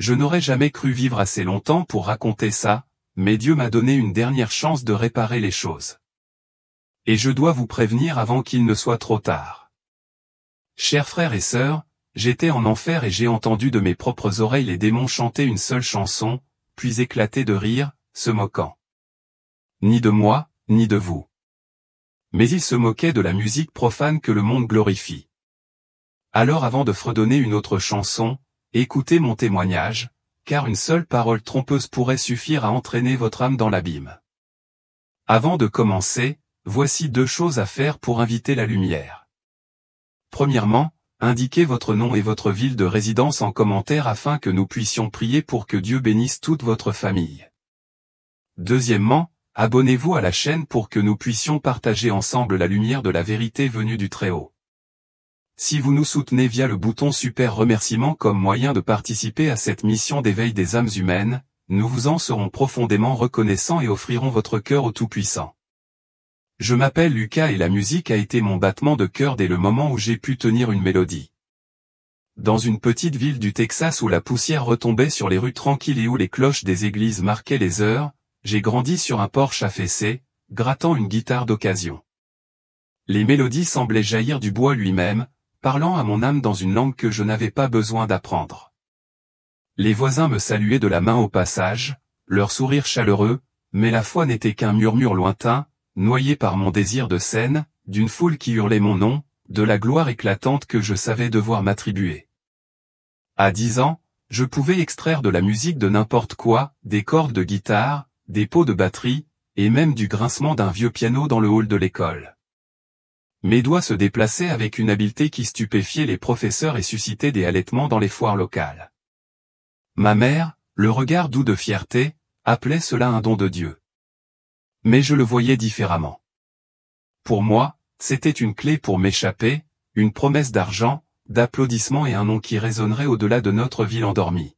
Je n'aurais jamais cru vivre assez longtemps pour raconter ça, mais Dieu m'a donné une dernière chance de réparer les choses. Et je dois vous prévenir avant qu'il ne soit trop tard. Chers frères et sœurs, j'étais en enfer et j'ai entendu de mes propres oreilles les démons chanter une seule chanson, puis éclater de rire, se moquant. Ni de moi, ni de vous. Mais ils se moquaient de la musique profane que le monde glorifie. Alors avant de fredonner une autre chanson, écoutez mon témoignage, car une seule parole trompeuse pourrait suffire à entraîner votre âme dans l'abîme. Avant de commencer, voici 2 choses à faire pour inviter la lumière. Premièrement, indiquez votre nom et votre ville de résidence en commentaire afin que nous puissions prier pour que Dieu bénisse toute votre famille. Deuxièmement, abonnez-vous à la chaîne pour que nous puissions partager ensemble la lumière de la vérité venue du Très-Haut. Si vous nous soutenez via le bouton Super Remerciement comme moyen de participer à cette mission d'éveil des âmes humaines, nous vous en serons profondément reconnaissants et offrirons votre cœur au Tout-Puissant. Je m'appelle Lucas et la musique a été mon battement de cœur dès le moment où j'ai pu tenir une mélodie. Dans une petite ville du Texas où la poussière retombait sur les rues tranquilles et où les cloches des églises marquaient les heures, j'ai grandi sur un porche affaissé, grattant une guitare d'occasion. Les mélodies semblaient jaillir du bois lui-même, parlant à mon âme dans une langue que je n'avais pas besoin d'apprendre. Les voisins me saluaient de la main au passage, leur sourire chaleureux, mais la foi n'était qu'un murmure lointain, noyé par mon désir de scène, d'une foule qui hurlait mon nom, de la gloire éclatante que je savais devoir m'attribuer. À 10 ans, je pouvais extraire de la musique de n'importe quoi, des cordes de guitare, des pots de batterie, et même du grincement d'un vieux piano dans le hall de l'école. Mes doigts se déplaçaient avec une habileté qui stupéfiait les professeurs et suscitait des halètements dans les foires locales. Ma mère, le regard doux de fierté, appelait cela un don de Dieu. Mais je le voyais différemment. Pour moi, c'était une clé pour m'échapper, une promesse d'argent, d'applaudissements et un nom qui résonnerait au-delà de notre ville endormie.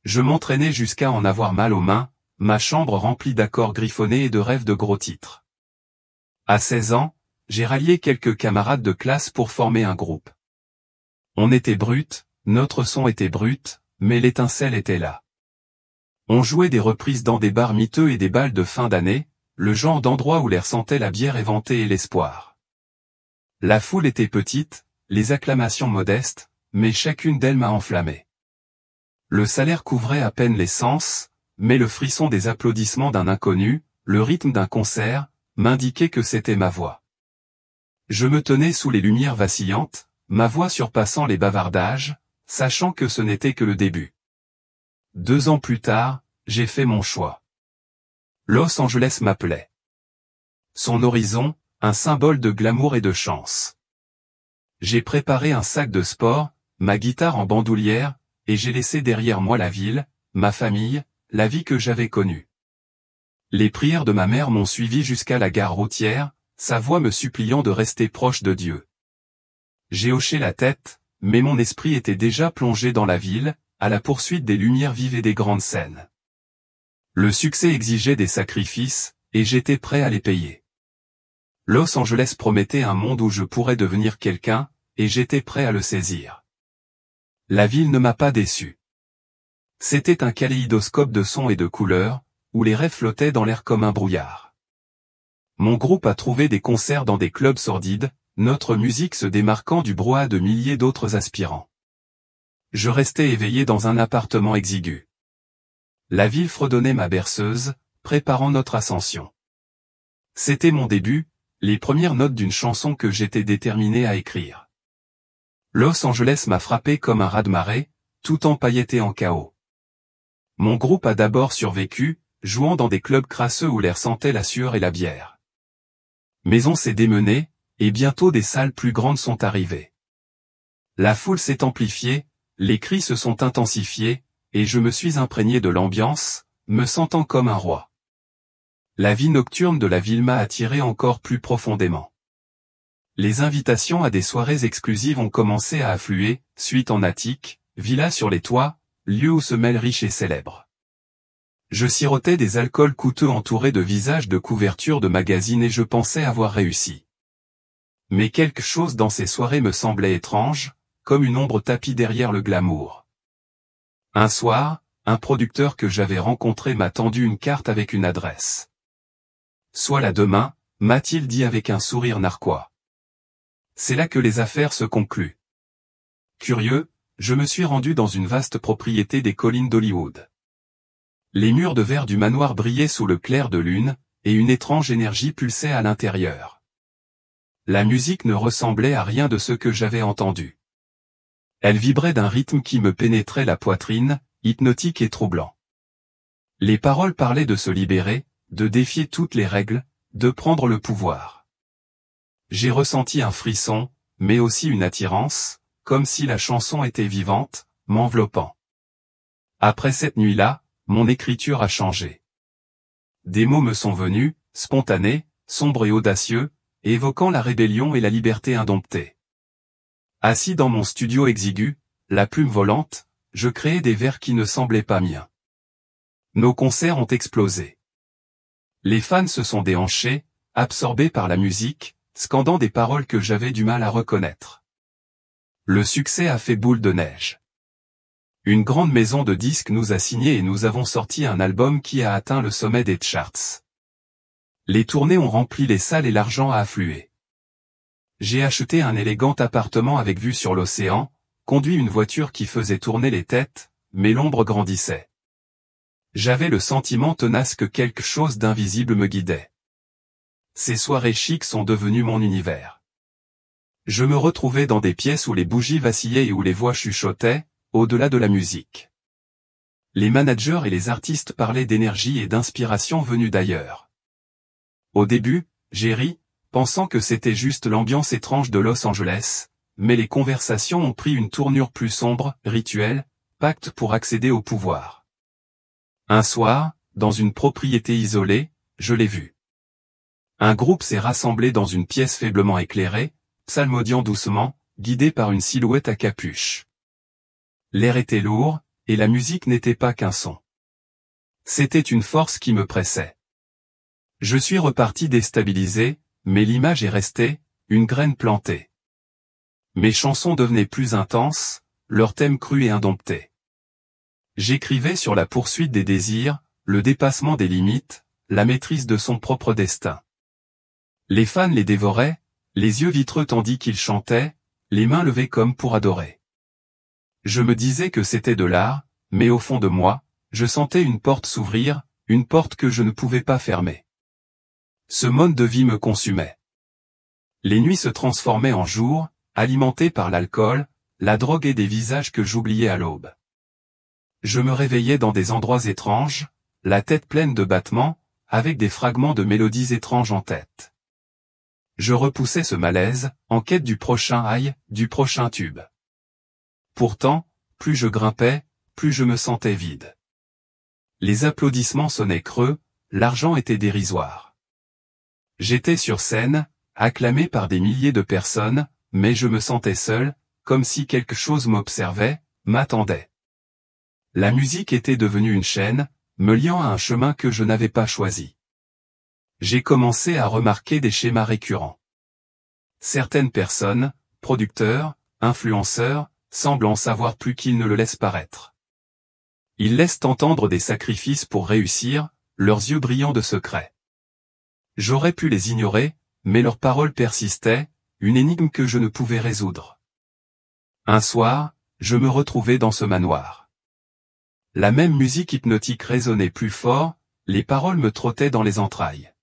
Je m'entraînais jusqu'à en avoir mal aux mains, ma chambre remplie d'accords griffonnés et de rêves de gros titres. À 16 ans, j'ai rallié quelques camarades de classe pour former un groupe. On était brut, notre son était brut, mais l'étincelle était là. On jouait des reprises dans des bars miteux et des bals de fin d'année, le genre d'endroit où l'air sentait la bière éventée et l'espoir. La foule était petite, les acclamations modestes, mais chacune d'elles m'a enflammé. Le salaire couvrait à peine les sens, mais le frisson des applaudissements d'un inconnu, le rythme d'un concert, m'indiquait que c'était ma voix. Je me tenais sous les lumières vacillantes, ma voix surpassant les bavardages, sachant que ce n'était que le début. 2 ans plus tard, j'ai fait mon choix. Los Angeles m'appelait. Son horizon, un symbole de glamour et de chance. J'ai préparé un sac de sport, ma guitare en bandoulière, et j'ai laissé derrière moi la ville, ma famille, la vie que j'avais connue. Les prières de ma mère m'ont suivi jusqu'à la gare routière, sa voix me suppliant de rester proche de Dieu. J'ai hoché la tête, mais mon esprit était déjà plongé dans la ville, à la poursuite des lumières vives et des grandes scènes. Le succès exigeait des sacrifices, et j'étais prêt à les payer. Los Angeles promettait un monde où je pourrais devenir quelqu'un, et j'étais prêt à le saisir. La ville ne m'a pas déçu. C'était un kaléidoscope de sons et de couleurs, où les rêves flottaient dans l'air comme un brouillard. Mon groupe a trouvé des concerts dans des clubs sordides, notre musique se démarquant du brouhaha de milliers d'autres aspirants. Je restais éveillé dans un appartement exigu. La ville fredonnait ma berceuse, préparant notre ascension. C'était mon début, les premières notes d'une chanson que j'étais déterminé à écrire. Los Angeles m'a frappé comme un raz-de-marée, tout empailleté en chaos. Mon groupe a d'abord survécu, jouant dans des clubs crasseux où l'air sentait la sueur et la bière. Mais on s'est démené, et bientôt des salles plus grandes sont arrivées. La foule s'est amplifiée, les cris se sont intensifiés, et je me suis imprégné de l'ambiance, me sentant comme un roi. La vie nocturne de la ville m'a attiré encore plus profondément. Les invitations à des soirées exclusives ont commencé à affluer, suites en attique, villas sur les toits, lieux où se mêlent riches et célèbres. Je sirotais des alcools coûteux entourés de visages de couvertures de magazines et je pensais avoir réussi. Mais quelque chose dans ces soirées me semblait étrange, comme une ombre tapie derrière le glamour. Un soir, un producteur que j'avais rencontré m'a tendu une carte avec une adresse. Sois là demain, m'a-t-il dit avec un sourire narquois. C'est là que les affaires se concluent. Curieux, je me suis rendu dans une vaste propriété des collines d'Hollywood. Les murs de verre du manoir brillaient sous le clair de lune, et une étrange énergie pulsait à l'intérieur. La musique ne ressemblait à rien de ce que j'avais entendu. Elle vibrait d'un rythme qui me pénétrait la poitrine, hypnotique et troublant. Les paroles parlaient de se libérer, de défier toutes les règles, de prendre le pouvoir. J'ai ressenti un frisson, mais aussi une attirance, comme si la chanson était vivante, m'enveloppant. Après cette nuit-là, mon écriture a changé. Des mots me sont venus, spontanés, sombres et audacieux, évoquant la rébellion et la liberté indomptée. Assis dans mon studio exigu, la plume volante, je créais des vers qui ne semblaient pas miens. Nos concerts ont explosé. Les fans se sont déhanchés, absorbés par la musique, scandant des paroles que j'avais du mal à reconnaître. Le succès a fait boule de neige. Une grande maison de disques nous a signé et nous avons sorti un album qui a atteint le sommet des charts. Les tournées ont rempli les salles et l'argent a afflué. J'ai acheté un élégant appartement avec vue sur l'océan, conduit une voiture qui faisait tourner les têtes, mais l'ombre grandissait. J'avais le sentiment tenace que quelque chose d'invisible me guidait. Ces soirées chics sont devenues mon univers. Je me retrouvais dans des pièces où les bougies vacillaient et où les voix chuchotaient, au-delà de la musique. Les managers et les artistes parlaient d'énergie et d'inspiration venues d'ailleurs. Au début, j'ai ri, pensant que c'était juste l'ambiance étrange de Los Angeles, mais les conversations ont pris une tournure plus sombre, rituelle, pacte pour accéder au pouvoir. Un soir, dans une propriété isolée, je l'ai vu. Un groupe s'est rassemblé dans une pièce faiblement éclairée, psalmodiant doucement, guidé par une silhouette à capuche. L'air était lourd, et la musique n'était pas qu'un son. C'était une force qui me pressait. Je suis reparti déstabilisé, mais l'image est restée, une graine plantée. Mes chansons devenaient plus intenses, leurs thèmes crus et indomptés. J'écrivais sur la poursuite des désirs, le dépassement des limites, la maîtrise de son propre destin. Les fans les dévoraient, les yeux vitreux tandis qu'ils chantaient, les mains levées comme pour adorer. Je me disais que c'était de l'art, mais au fond de moi, je sentais une porte s'ouvrir, une porte que je ne pouvais pas fermer. Ce mode de vie me consumait. Les nuits se transformaient en jours, alimentés par l'alcool, la drogue et des visages que j'oubliais à l'aube. Je me réveillais dans des endroits étranges, la tête pleine de battements, avec des fragments de mélodies étranges en tête. Je repoussais ce malaise, en quête du prochain high, du prochain tube. Pourtant, plus je grimpais, plus je me sentais vide. Les applaudissements sonnaient creux, l'argent était dérisoire. J'étais sur scène, acclamé par des milliers de personnes, mais je me sentais seul, comme si quelque chose m'observait, m'attendait. La musique était devenue une chaîne, me liant à un chemin que je n'avais pas choisi. J'ai commencé à remarquer des schémas récurrents. Certaines personnes, producteurs, influenceurs, semblent en savoir plus qu'ils ne le laissent paraître. Ils laissent entendre des sacrifices pour réussir, leurs yeux brillants de secret. J'aurais pu les ignorer, mais leurs paroles persistaient, une énigme que je ne pouvais résoudre. Un soir, je me retrouvais dans ce manoir. La même musique hypnotique résonnait plus fort, les paroles me trottaient dans les entrailles.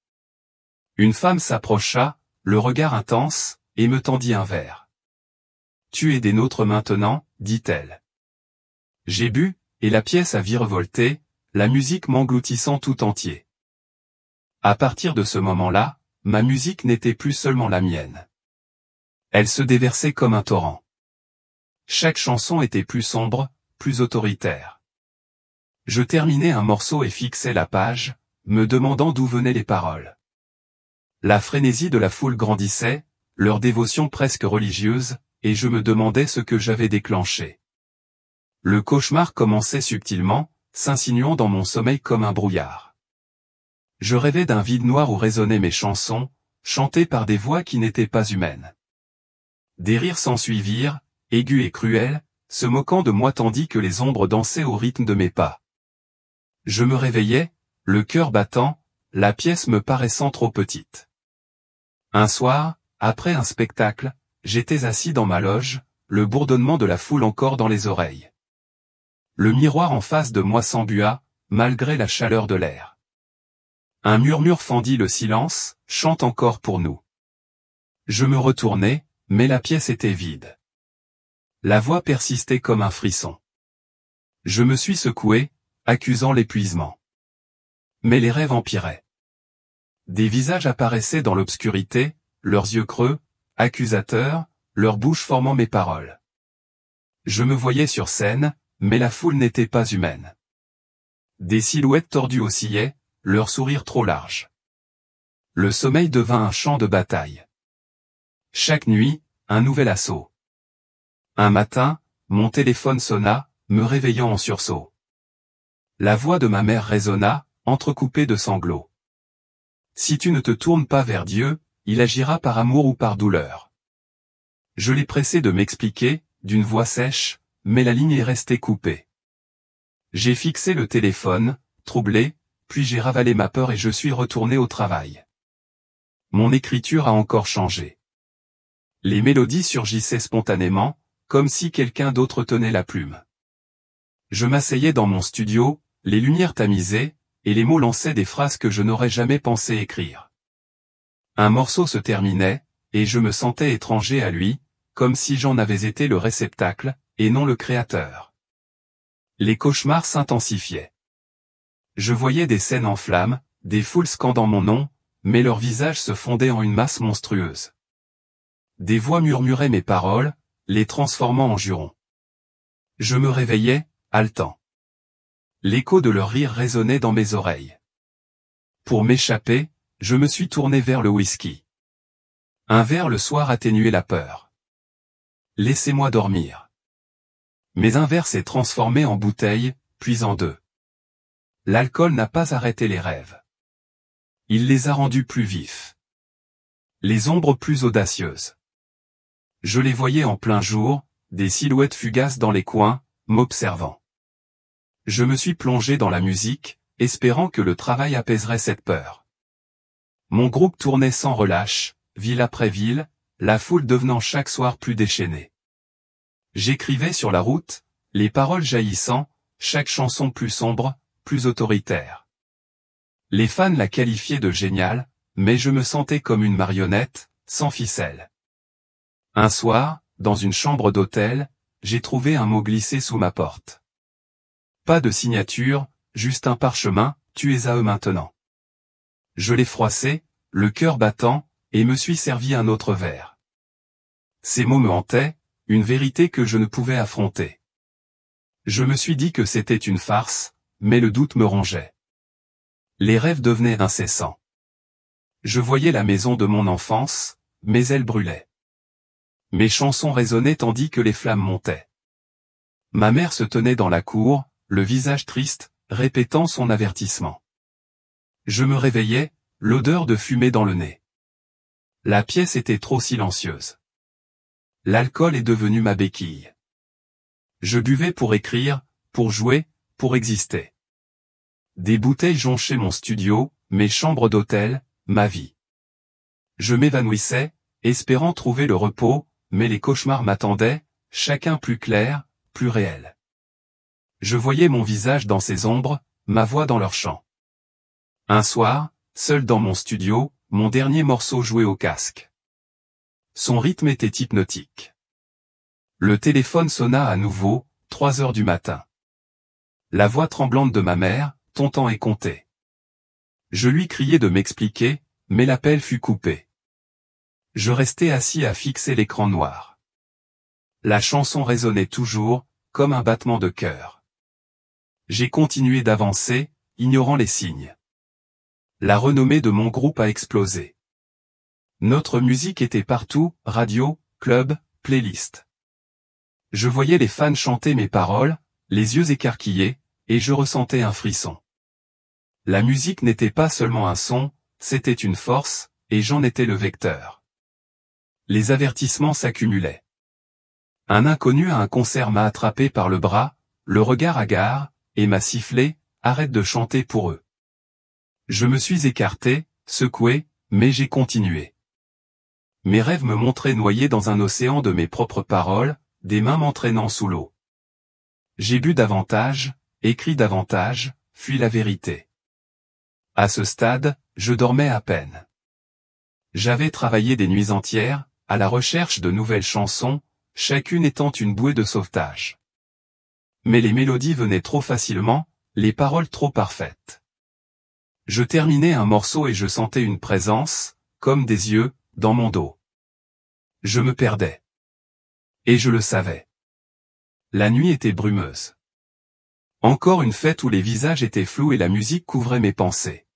Une femme s'approcha, le regard intense, et me tendit un verre. « Tu es des nôtres maintenant, dit-elle. » J'ai bu, et la pièce a virevolté, la musique m'engloutissant tout entier. À partir de ce moment-là, ma musique n'était plus seulement la mienne. Elle se déversait comme un torrent. Chaque chanson était plus sombre, plus autoritaire. Je terminais un morceau et fixais la page, me demandant d'où venaient les paroles. La frénésie de la foule grandissait, leur dévotion presque religieuse, et je me demandais ce que j'avais déclenché. Le cauchemar commençait subtilement, s'insinuant dans mon sommeil comme un brouillard. Je rêvais d'un vide noir où résonnaient mes chansons, chantées par des voix qui n'étaient pas humaines. Des rires s'ensuivirent, aigus et cruels, se moquant de moi tandis que les ombres dansaient au rythme de mes pas. Je me réveillais, le cœur battant, la pièce me paraissant trop petite. Un soir, après un spectacle, j'étais assis dans ma loge, le bourdonnement de la foule encore dans les oreilles. Le miroir en face de moi s'embua, malgré la chaleur de l'air. Un murmure fendit le silence, chante encore pour nous. Je me retournai, mais la pièce était vide. La voix persistait comme un frisson. Je me suis secoué, accusant l'épuisement. Mais les rêves empiraient. Des visages apparaissaient dans l'obscurité, leurs yeux creux, accusateurs, leur bouche formant mes paroles. Je me voyais sur scène, mais la foule n'était pas humaine. Des silhouettes tordues oscillaient, leur sourire trop large. Le sommeil devint un champ de bataille. Chaque nuit, un nouvel assaut. Un matin, mon téléphone sonna, me réveillant en sursaut. La voix de ma mère résonna, entrecoupée de sanglots. Si tu ne te tournes pas vers Dieu, il agira par amour ou par douleur. Je l'ai pressé de m'expliquer, d'une voix sèche, mais la ligne est restée coupée. J'ai fixé le téléphone, troublé, puis j'ai ravalé ma peur et je suis retourné au travail. Mon écriture a encore changé. Les mélodies surgissaient spontanément, comme si quelqu'un d'autre tenait la plume. Je m'asseyais dans mon studio, les lumières tamisées, et les mots lançaient des phrases que je n'aurais jamais pensé écrire. Un morceau se terminait, et je me sentais étranger à lui, comme si j'en avais été le réceptacle, et non le créateur. Les cauchemars s'intensifiaient. Je voyais des scènes en flammes, des foules scandant mon nom, mais leurs visages se fondaient en une masse monstrueuse. Des voix murmuraient mes paroles, les transformant en jurons. Je me réveillais, haletant. L'écho de leur rire résonnait dans mes oreilles. Pour m'échapper, je me suis tourné vers le whisky. Un verre le soir atténuait la peur. Laissez-moi dormir. Mais un verre s'est transformé en bouteille, puis en deux. L'alcool n'a pas arrêté les rêves. Il les a rendus plus vifs. Les ombres plus audacieuses. Je les voyais en plein jour, des silhouettes fugaces dans les coins, m'observant. Je me suis plongé dans la musique, espérant que le travail apaiserait cette peur. Mon groupe tournait sans relâche, ville après ville, la foule devenant chaque soir plus déchaînée. J'écrivais sur la route, les paroles jaillissant, chaque chanson plus sombre, plus autoritaire. Les fans la qualifiaient de géniale, mais je me sentais comme une marionnette, sans ficelle. Un soir, dans une chambre d'hôtel, j'ai trouvé un mot glissé sous ma porte. Pas de signature, juste un parchemin, tu es à eux maintenant. Je l'ai froissé, le cœur battant, et me suis servi un autre verre. Ces mots me hantaient, une vérité que je ne pouvais affronter. Je me suis dit que c'était une farce, mais le doute me rongeait. Les rêves devenaient incessants. Je voyais la maison de mon enfance, mais elle brûlait. Mes chansons résonnaient tandis que les flammes montaient. Ma mère se tenait dans la cour, le visage triste, répétant son avertissement. Je me réveillais, l'odeur de fumée dans le nez. La pièce était trop silencieuse. L'alcool est devenu ma béquille. Je buvais pour écrire, pour jouer, pour exister. Des bouteilles jonchaient mon studio, mes chambres d'hôtel, ma vie. Je m'évanouissais, espérant trouver le repos, mais les cauchemars m'attendaient, chacun plus clair, plus réel. Je voyais mon visage dans ces ombres, ma voix dans leur chant. Un soir, seul dans mon studio, mon dernier morceau jouait au casque. Son rythme était hypnotique. Le téléphone sonna à nouveau, 3 heures du matin. La voix tremblante de ma mère, ton temps est compté. Je lui criai de m'expliquer, mais l'appel fut coupé. Je restai assis à fixer l'écran noir. La chanson résonnait toujours, comme un battement de cœur. J'ai continué d'avancer, ignorant les signes. La renommée de mon groupe a explosé. Notre musique était partout, radio, club, playlist. Je voyais les fans chanter mes paroles, les yeux écarquillés, et je ressentais un frisson. La musique n'était pas seulement un son, c'était une force, et j'en étais le vecteur. Les avertissements s'accumulaient. Un inconnu à un concert m'a attrapé par le bras, le regard hagard, et m'a sifflé, « Arrête de chanter pour eux ». Je me suis écarté, secoué, mais j'ai continué. Mes rêves me montraient noyé dans un océan de mes propres paroles, des mains m'entraînant sous l'eau. J'ai bu davantage, écrit davantage, fui la vérité. À ce stade, je dormais à peine. J'avais travaillé des nuits entières, à la recherche de nouvelles chansons, chacune étant une bouée de sauvetage. Mais les mélodies venaient trop facilement, les paroles trop parfaites. Je terminais un morceau et je sentais une présence, comme des yeux, dans mon dos. Je me perdais. Et je le savais. La nuit était brumeuse. Encore une fête où les visages étaient flous et la musique couvrait mes pensées.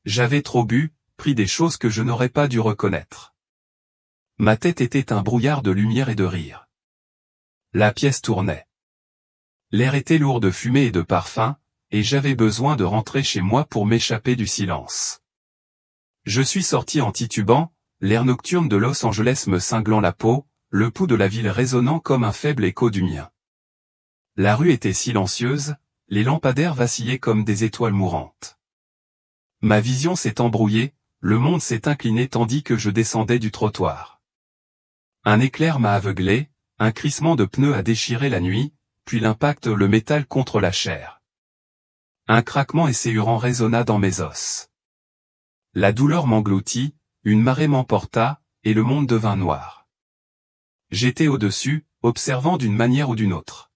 J'avais trop bu, pris des choses que je n'aurais pas dû reconnaître. Ma tête était un brouillard de lumière et de rire. La pièce tournait. L'air était lourd de fumée et de parfum, et j'avais besoin de rentrer chez moi pour m'échapper du silence. Je suis sorti en titubant, l'air nocturne de Los Angeles me cinglant la peau, le pouls de la ville résonnant comme un faible écho du mien. La rue était silencieuse, les lampadaires vacillaient comme des étoiles mourantes. Ma vision s'est embrouillée, le monde s'est incliné tandis que je descendais du trottoir. Un éclair m'a aveuglé, un crissement de pneus a déchiré la nuit, puis l'impact le métal contre la chair. Un craquement esséurant résonna dans mes os. La douleur m'engloutit, une marée m'emporta, et le monde devint noir. J'étais au-dessus, observant d'une manière ou d'une autre.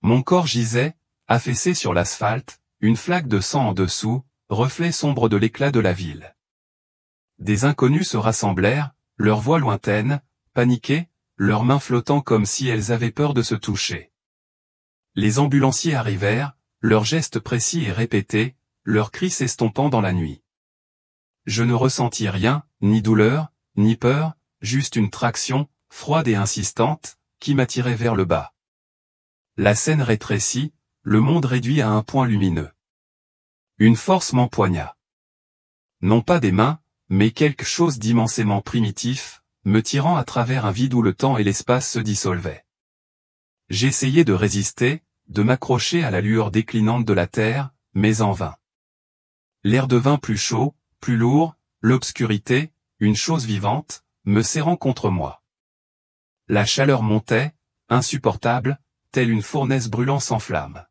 Mon corps gisait, affaissé sur l'asphalte, une flaque de sang en dessous, reflet sombre de l'éclat de la ville. Des inconnus se rassemblèrent, leurs voix lointaines, paniquées, leurs mains flottant comme si elles avaient peur de se toucher. Les ambulanciers arrivèrent, leurs gestes précis et répétés, leurs cris s'estompant dans la nuit. Je ne ressentis rien, ni douleur, ni peur, juste une traction, froide et insistante, qui m'attirait vers le bas. La scène rétrécit, le monde réduit à un point lumineux. Une force m'empoigna. Non pas des mains, mais quelque chose d'immensément primitif, me tirant à travers un vide où le temps et l'espace se dissolvaient. J'essayais de résister, de m'accrocher à la lueur déclinante de la terre, mais en vain. L'air devint plus chaud, plus lourd, l'obscurité, une chose vivante, me serrant contre moi. La chaleur montait, insupportable, telle une fournaise brûlant sans flamme.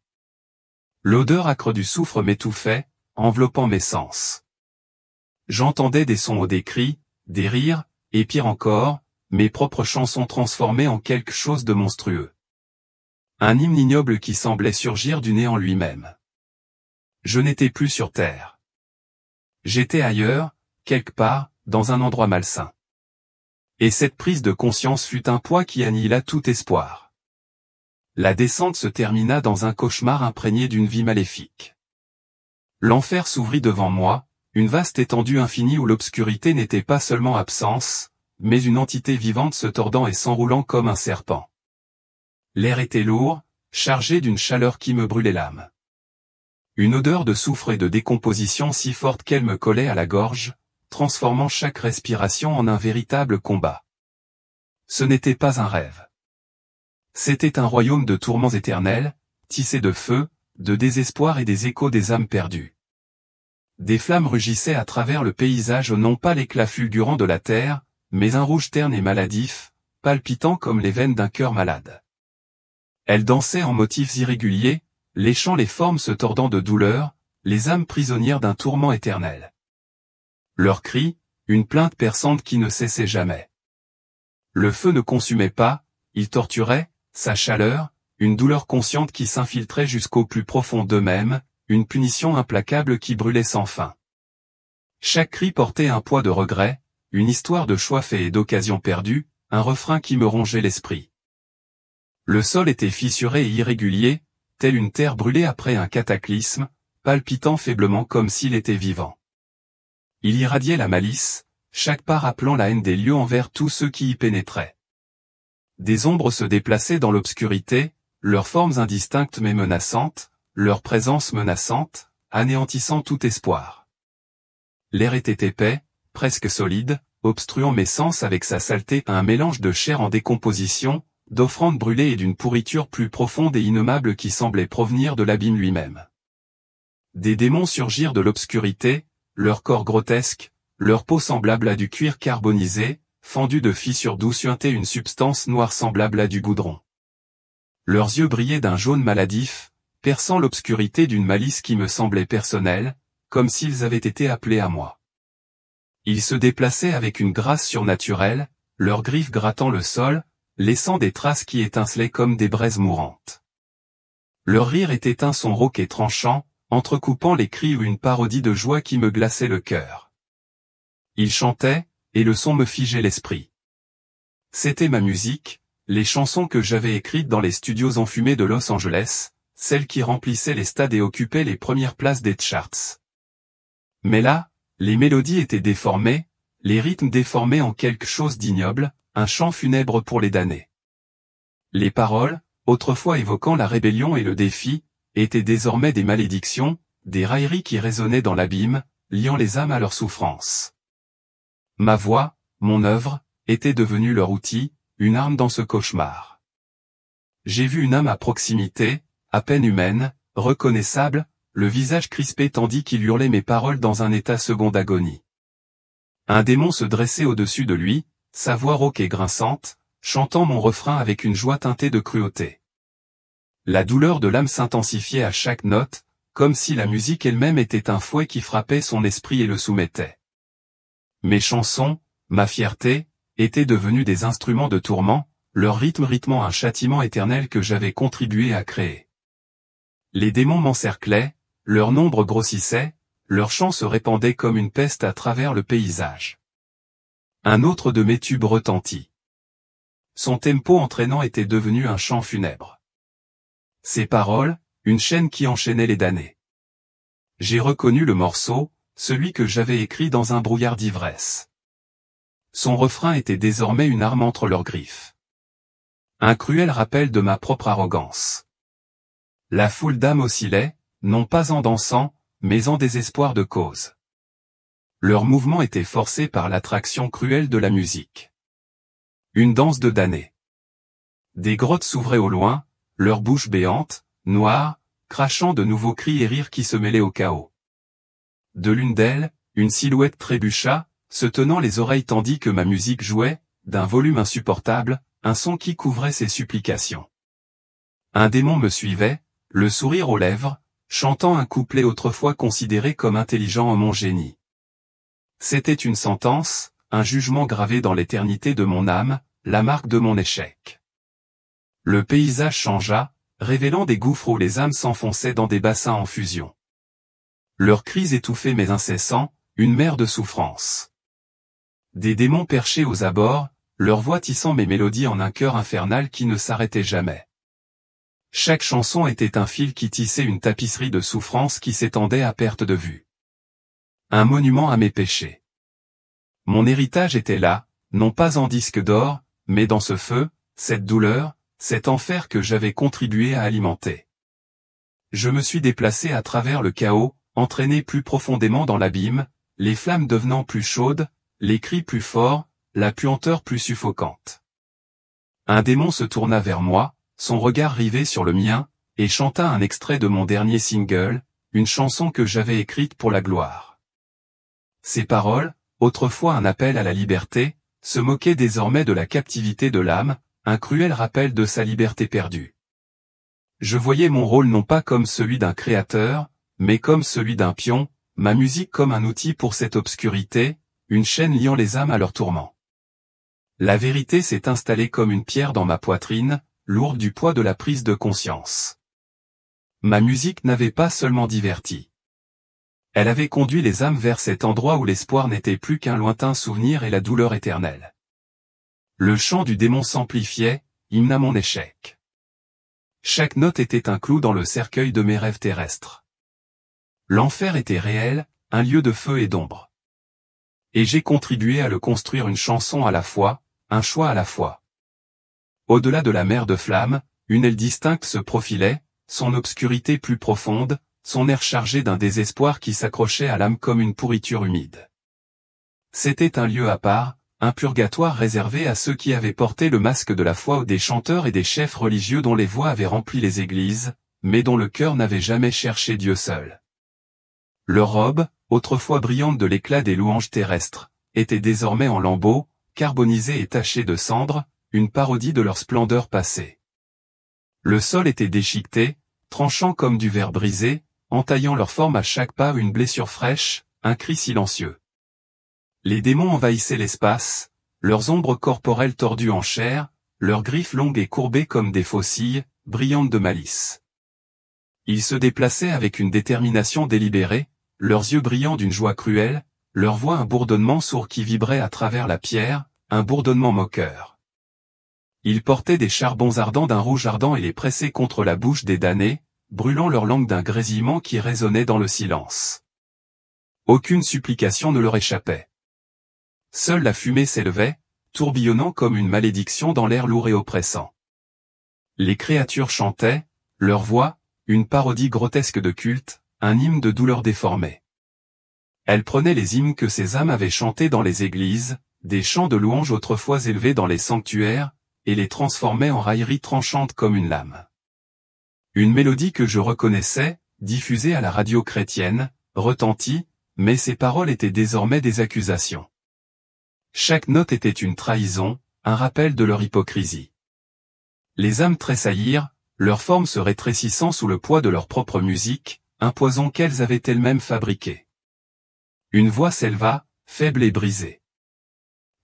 L'odeur âcre du soufre m'étouffait, enveloppant mes sens. J'entendais des sons ou des cris, des rires, et pire encore, mes propres chansons transformées en quelque chose de monstrueux. Un hymne ignoble qui semblait surgir du néant lui-même. Je n'étais plus sur terre. J'étais ailleurs, quelque part, dans un endroit malsain. Et cette prise de conscience fut un poids qui annihila tout espoir. La descente se termina dans un cauchemar imprégné d'une vie maléfique. L'enfer s'ouvrit devant moi, une vaste étendue infinie où l'obscurité n'était pas seulement absence, mais une entité vivante se tordant et s'enroulant comme un serpent. L'air était lourd, chargé d'une chaleur qui me brûlait l'âme. Une odeur de soufre et de décomposition si forte qu'elle me collait à la gorge, transformant chaque respiration en un véritable combat. Ce n'était pas un rêve. C'était un royaume de tourments éternels, tissé de feu, de désespoir et des échos des âmes perdues. Des flammes rugissaient à travers le paysage non pas l'éclat fulgurant de la terre, mais un rouge terne et maladif, palpitant comme les veines d'un cœur malade. Elles dansaient en motifs irréguliers, léchant les formes se tordant de douleur, les âmes prisonnières d'un tourment éternel. Leurs cris, une plainte perçante qui ne cessait jamais. Le feu ne consumait pas, il torturait, sa chaleur, une douleur consciente qui s'infiltrait jusqu'au plus profond d'eux-mêmes, une punition implacable qui brûlait sans fin. Chaque cri portait un poids de regret, une histoire de choix faits et d'occasions perdues, un refrain qui me rongeait l'esprit. Le sol était fissuré et irrégulier, tel une terre brûlée après un cataclysme, palpitant faiblement comme s'il était vivant. Il irradiait la malice, chaque pas rappelant la haine des lieux envers tous ceux qui y pénétraient. Des ombres se déplaçaient dans l'obscurité, leurs formes indistinctes mais menaçantes, leur présence menaçante, anéantissant tout espoir. L'air était épais, presque solide, obstruant mes sens avec sa saleté, un mélange de chair en décomposition, d'offrandes brûlées et d'une pourriture plus profonde et innommable qui semblait provenir de l'abîme lui-même. Des démons surgirent de l'obscurité, leur corps grotesque, leur peau semblable à du cuir carbonisé, fendue de fissures d'où suintait une substance noire semblable à du goudron. Leurs yeux brillaient d'un jaune maladif, perçant l'obscurité d'une malice qui me semblait personnelle, comme s'ils avaient été appelés à moi. Ils se déplaçaient avec une grâce surnaturelle, leurs griffes grattant le sol, laissant des traces qui étincelaient comme des braises mourantes. Leur rire était un son rauque et tranchant, entrecoupant les cris ou une parodie de joie qui me glaçait le cœur. Ils chantaient, et le son me figeait l'esprit. C'était ma musique, les chansons que j'avais écrites dans les studios enfumés de Los Angeles, celles qui remplissaient les stades et occupaient les premières places des charts. Mais là, les mélodies étaient déformées, les rythmes déformés en quelque chose d'ignoble, un chant funèbre pour les damnés. Les paroles, autrefois évoquant la rébellion et le défi, étaient désormais des malédictions, des railleries qui résonnaient dans l'abîme, liant les âmes à leur souffrance. Ma voix, mon œuvre, était devenue leur outil, une arme dans ce cauchemar. J'ai vu une âme à proximité, à peine humaine, reconnaissable, le visage crispé tandis qu'il hurlait mes paroles dans un état second d'agonie. Un démon se dressait au-dessus de lui, sa voix rauque et grinçante, chantant mon refrain avec une joie teintée de cruauté. La douleur de l'âme s'intensifiait à chaque note, comme si la musique elle-même était un fouet qui frappait son esprit et le soumettait. Mes chansons, ma fierté, étaient devenus des instruments de tourment, leur rythme rythmant un châtiment éternel que j'avais contribué à créer. Les démons m'encerclaient, leur nombre grossissait, leur chant se répandait comme une peste à travers le paysage. Un autre de mes tubes retentit. Son tempo entraînant était devenu un chant funèbre. Ses paroles, une chaîne qui enchaînait les damnés. J'ai reconnu le morceau, celui que j'avais écrit dans un brouillard d'ivresse. Son refrain était désormais une arme entre leurs griffes. Un cruel rappel de ma propre arrogance. La foule d'âmes oscillait, non pas en dansant, mais en désespoir de cause. Leur mouvement était forcé par l'attraction cruelle de la musique. Une danse de damnés. Des grottes s'ouvraient au loin, leurs bouches béantes, noires, crachant de nouveaux cris et rires qui se mêlaient au chaos. De l'une d'elles, une silhouette trébucha, se tenant les oreilles tandis que ma musique jouait, d'un volume insupportable, un son qui couvrait ses supplications. Un démon me suivait, le sourire aux lèvres, chantant un couplet autrefois considéré comme intelligent en mon génie. C'était une sentence, un jugement gravé dans l'éternité de mon âme, la marque de mon échec. Le paysage changea, révélant des gouffres où les âmes s'enfonçaient dans des bassins en fusion. Leurs cris étouffaient mais incessants, une mer de souffrance. Des démons perchés aux abords, leur voix tissant mes mélodies en un chœur infernal qui ne s'arrêtait jamais. Chaque chanson était un fil qui tissait une tapisserie de souffrance qui s'étendait à perte de vue. Un monument à mes péchés. Mon héritage était là, non pas en disque d'or, mais dans ce feu, cette douleur, cet enfer que j'avais contribué à alimenter. Je me suis déplacé à travers le chaos, entraîné plus profondément dans l'abîme, les flammes devenant plus chaudes, les cris plus forts, la puanteur plus suffocante. Un démon se tourna vers moi, son regard rivé sur le mien, et chanta un extrait de mon dernier single, une chanson que j'avais écrite pour la gloire. Ces paroles, autrefois un appel à la liberté, se moquaient désormais de la captivité de l'âme, un cruel rappel de sa liberté perdue. Je voyais mon rôle non pas comme celui d'un créateur, mais comme celui d'un pion, ma musique comme un outil pour cette obscurité, une chaîne liant les âmes à leur tourment. La vérité s'est installée comme une pierre dans ma poitrine, lourde du poids de la prise de conscience. Ma musique n'avait pas seulement diverti. Elle avait conduit les âmes vers cet endroit où l'espoir n'était plus qu'un lointain souvenir et la douleur éternelle. Le chant du démon s'amplifiait, hymne à mon échec. Chaque note était un clou dans le cercueil de mes rêves terrestres. L'enfer était réel, un lieu de feu et d'ombre. Et j'ai contribué à le construire une chanson à la fois, un choix à la fois. Au-delà de la mer de flammes, une aile distincte se profilait, son obscurité plus profonde, son air chargé d'un désespoir qui s'accrochait à l'âme comme une pourriture humide. C'était un lieu à part, un purgatoire réservé à ceux qui avaient porté le masque de la foi ou des chanteurs et des chefs religieux dont les voix avaient rempli les églises, mais dont le cœur n'avait jamais cherché Dieu seul. Leurs robes, autrefois brillantes de l'éclat des louanges terrestres, étaient désormais en lambeaux, carbonisées et tachées de cendres, une parodie de leur splendeur passée. Le sol était déchiqueté, tranchant comme du verre brisé, entaillant leur forme à chaque pas une blessure fraîche, un cri silencieux. Les démons envahissaient l'espace, leurs ombres corporelles tordues en chair, leurs griffes longues et courbées comme des faucilles, brillantes de malice. Ils se déplaçaient avec une détermination délibérée, leurs yeux brillants d'une joie cruelle, leur voix un bourdonnement sourd qui vibrait à travers la pierre, un bourdonnement moqueur. Ils portaient des charbons ardents d'un rouge ardent et les pressaient contre la bouche des damnés, brûlant leur langue d'un grésillement qui résonnait dans le silence. Aucune supplication ne leur échappait. Seule la fumée s'élevait, tourbillonnant comme une malédiction dans l'air lourd et oppressant. Les créatures chantaient, leur voix, une parodie grotesque de culte, un hymne de douleur déformée. Elles prenaient les hymnes que ces âmes avaient chantés dans les églises, des chants de louanges autrefois élevés dans les sanctuaires, et les transformaient en railleries tranchantes comme une lame. Une mélodie que je reconnaissais, diffusée à la radio chrétienne, retentit, mais ces paroles étaient désormais des accusations. Chaque note était une trahison, un rappel de leur hypocrisie. Les âmes tressaillirent, leur forme se rétrécissant sous le poids de leur propre musique, un poison qu'elles avaient elles-mêmes fabriqué. Une voix s'éleva, faible et brisée.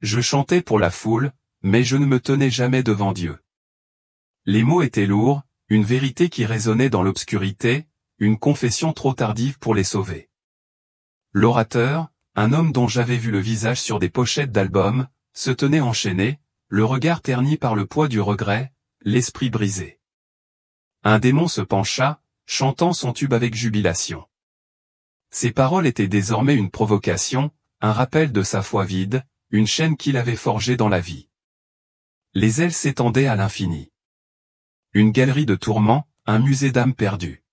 Je chantais pour la foule, mais je ne me tenais jamais devant Dieu. Les mots étaient lourds, une vérité qui résonnait dans l'obscurité, une confession trop tardive pour les sauver. L'orateur, un homme dont j'avais vu le visage sur des pochettes d'albums, se tenait enchaîné, le regard terni par le poids du regret, l'esprit brisé. Un démon se pencha, chantant son tube avec jubilation. Ses paroles étaient désormais une provocation, un rappel de sa foi vide, une chaîne qu'il avait forgée dans la vie. Les ailes s'étendaient à l'infini. Une galerie de tourments, un musée d'âmes perdues.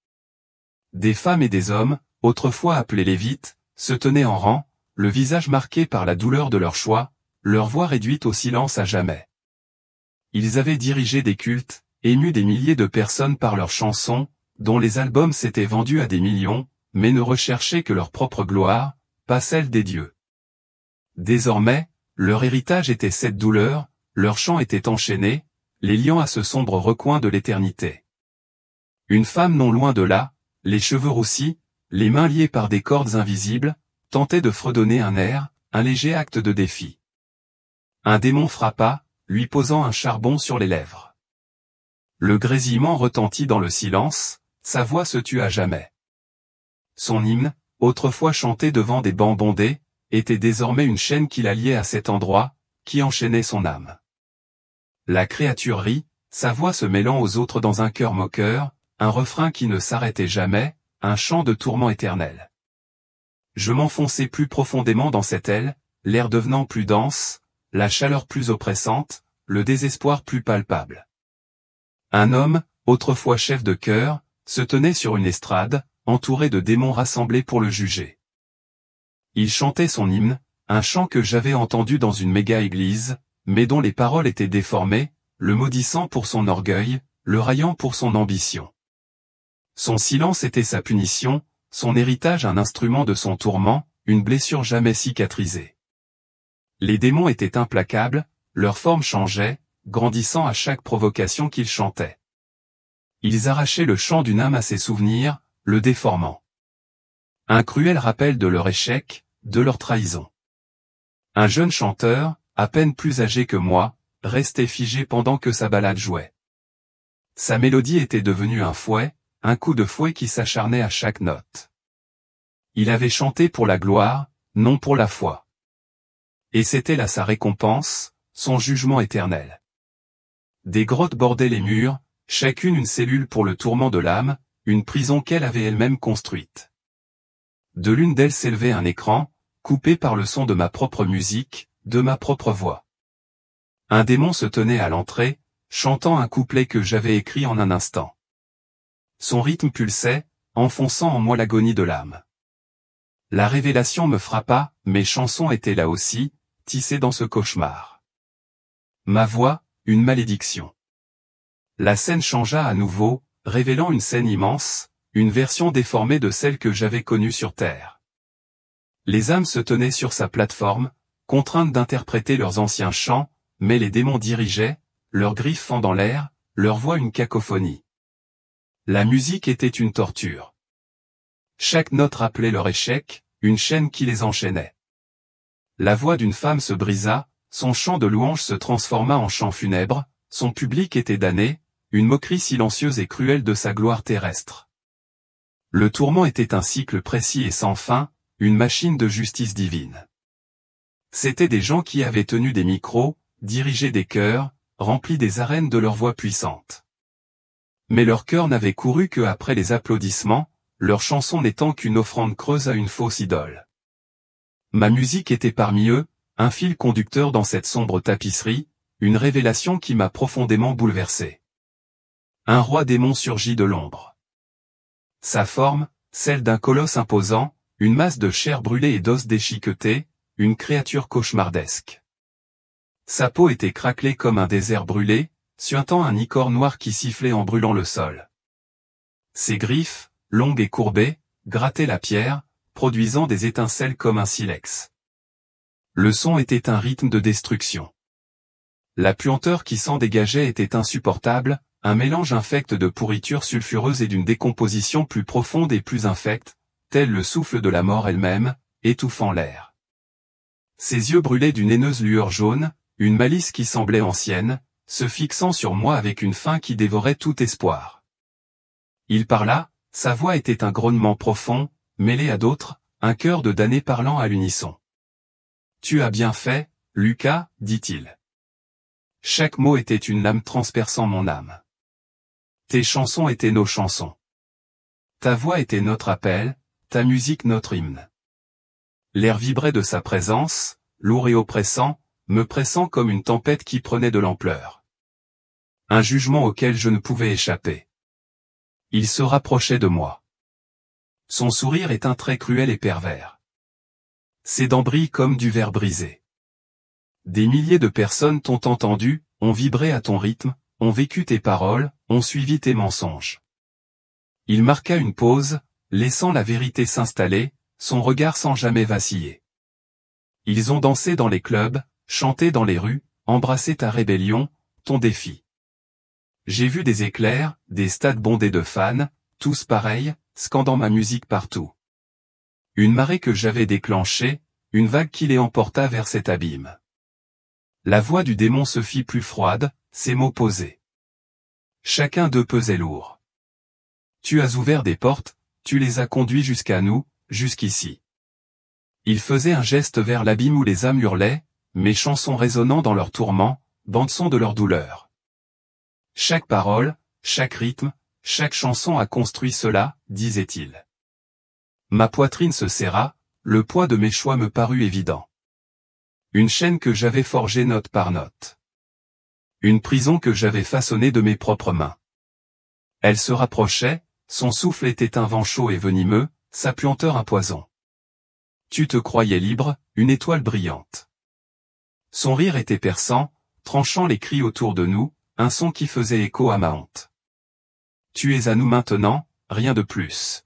Des femmes et des hommes, autrefois appelés lévites, se tenaient en rang, le visage marqué par la douleur de leur choix, leur voix réduite au silence à jamais. Ils avaient dirigé des cultes, ému des milliers de personnes par leurs chansons, dont les albums s'étaient vendus à des millions, mais ne recherchaient que leur propre gloire, pas celle des dieux. Désormais, leur héritage était cette douleur, leur chant était enchaîné, les liant à ce sombre recoin de l'éternité. Une femme non loin de là, les cheveux roussis, les mains liées par des cordes invisibles, tentait de fredonner un air, un léger acte de défi. Un démon frappa, lui posant un charbon sur les lèvres. Le grésillement retentit dans le silence, sa voix se tut à jamais. Son hymne, autrefois chanté devant des bancs bondés, était désormais une chaîne qui la liait à cet endroit, qui enchaînait son âme. La créature rit, sa voix se mêlant aux autres dans un chœur moqueur, un refrain qui ne s'arrêtait jamais, un chant de tourment éternel. Je m'enfonçais plus profondément dans cette aile, l'air devenant plus dense, la chaleur plus oppressante, le désespoir plus palpable. Un homme, autrefois chef de chœur, se tenait sur une estrade, entouré de démons rassemblés pour le juger. Il chantait son hymne, un chant que j'avais entendu dans une méga-église, mais dont les paroles étaient déformées, le maudissant pour son orgueil, le raillant pour son ambition. Son silence était sa punition, son héritage un instrument de son tourment, une blessure jamais cicatrisée. Les démons étaient implacables, leur forme changeait, grandissant à chaque provocation qu'ils chantaient. Ils arrachaient le chant d'une âme à ses souvenirs, le déformant. Un cruel rappel de leur échec, de leur trahison. Un jeune chanteur, à peine plus âgé que moi, restait figé pendant que sa ballade jouait. Sa mélodie était devenue un fouet, un coup de fouet qui s'acharnait à chaque note. Il avait chanté pour la gloire, non pour la foi. Et c'était là sa récompense, son jugement éternel. Des grottes bordaient les murs, chacune une cellule pour le tourment de l'âme, une prison qu'elle avait elle-même construite. De l'une d'elles s'élevait un écran, coupé par le son de ma propre musique, de ma propre voix. Un démon se tenait à l'entrée, chantant un couplet que j'avais écrit en un instant. Son rythme pulsait, enfonçant en moi l'agonie de l'âme. La révélation me frappa, mes chansons étaient là aussi, tissées dans ce cauchemar. Ma voix, une malédiction. La scène changea à nouveau, révélant une scène immense, une version déformée de celle que j'avais connue sur Terre. Les âmes se tenaient sur sa plateforme, contraintes d'interpréter leurs anciens chants, mais les démons dirigeaient, leurs griffes fendant l'air, leur voix une cacophonie. La musique était une torture. Chaque note rappelait leur échec, une chaîne qui les enchaînait. La voix d'une femme se brisa, son chant de louange se transforma en chant funèbre, son public était damné, une moquerie silencieuse et cruelle de sa gloire terrestre. Le tourment était un cycle précis et sans fin, une machine de justice divine. C'étaient des gens qui avaient tenu des micros, dirigé des chœurs, rempli des arènes de leur voix puissante. Mais leur cœur n'avait couru que après les applaudissements, leur chanson n'étant qu'une offrande creuse à une fausse idole. Ma musique était parmi eux, un fil conducteur dans cette sombre tapisserie, une révélation qui m'a profondément bouleversé. Un roi démon surgit de l'ombre. Sa forme, celle d'un colosse imposant, une masse de chair brûlée et d'os déchiquetés, une créature cauchemardesque. Sa peau était craquelée comme un désert brûlé, suintant un ichor noir qui sifflait en brûlant le sol. Ses griffes, longues et courbées, grattaient la pierre, produisant des étincelles comme un silex. Le son était un rythme de destruction. La puanteur qui s'en dégageait était insupportable, un mélange infect de pourriture sulfureuse et d'une décomposition plus profonde et plus infecte, tel le souffle de la mort elle-même, étouffant l'air. Ses yeux brûlaient d'une haineuse lueur jaune, une malice qui semblait ancienne, se fixant sur moi avec une faim qui dévorait tout espoir. Il parla, sa voix était un grognement profond, mêlé à d'autres, un chœur de damnés parlant à l'unisson. « Tu as bien fait, Lucas, dit-il. Chaque mot était une lame transperçant mon âme. Tes chansons étaient nos chansons. Ta voix était notre appel, ta musique notre hymne. L'air vibrait de sa présence, lourd et oppressant, me pressant comme une tempête qui prenait de l'ampleur. Un jugement auquel je ne pouvais échapper. Il se rapprochait de moi. Son sourire est un trait cruel et pervers. Ses dents brillent comme du verre brisé. Des milliers de personnes t'ont entendu, ont vibré à ton rythme, ont vécu tes paroles, ont suivi tes mensonges. Il marqua une pause, laissant la vérité s'installer, son regard sans jamais vaciller. Ils ont dansé dans les clubs, chanté dans les rues, embrassé ta rébellion, ton défi. J'ai vu des éclairs, des stades bondés de fans, tous pareils, scandant ma musique partout. Une marée que j'avais déclenchée, une vague qui les emporta vers cet abîme. La voix du démon se fit plus froide, ses mots posés. Chacun d'eux pesait lourd. Tu as ouvert des portes, tu les as conduits jusqu'à nous, jusqu'ici. Il faisait un geste vers l'abîme où les âmes hurlaient, mes chansons résonnant dans leur tourment, bande-son de leur douleur. Chaque parole, chaque rythme, chaque chanson a construit cela, disait-il. Ma poitrine se serra, le poids de mes choix me parut évident. Une chaîne que j'avais forgée note par note. Une prison que j'avais façonnée de mes propres mains. Elle se rapprochait, son souffle était un vent chaud et venimeux, sa puanteur un poison. Tu te croyais libre, une étoile brillante. Son rire était perçant, tranchant les cris autour de nous, un son qui faisait écho à ma honte. Tu es à nous maintenant, rien de plus.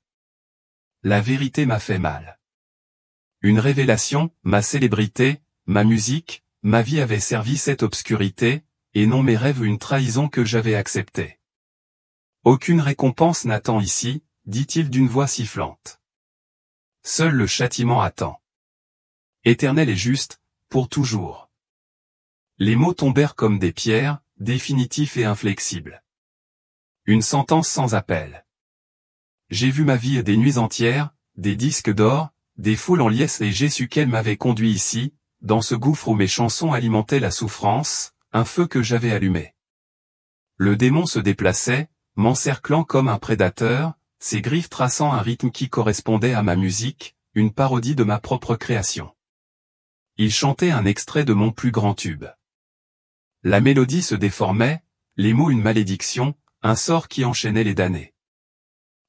La vérité m'a fait mal. Une révélation, ma célébrité, ma musique, ma vie avait servi cette obscurité, et non mes rêves une trahison que j'avais acceptée. Aucune récompense n'attend ici, dit-il d'une voix sifflante. Seul le châtiment attend. Éternel et juste, pour toujours. Les mots tombèrent comme des pierres, définitifs et inflexibles. Une sentence sans appel. J'ai vu ma vie des nuits entières, des disques d'or, des foules en liesse et j'ai su qu'elle m'avait conduit ici, dans ce gouffre où mes chansons alimentaient la souffrance, un feu que j'avais allumé. Le démon se déplaçait, m'encerclant comme un prédateur, ses griffes traçant un rythme qui correspondait à ma musique, une parodie de ma propre création. Il chantait un extrait de mon plus grand tube. La mélodie se déformait, les mots une malédiction, un sort qui enchaînait les damnés.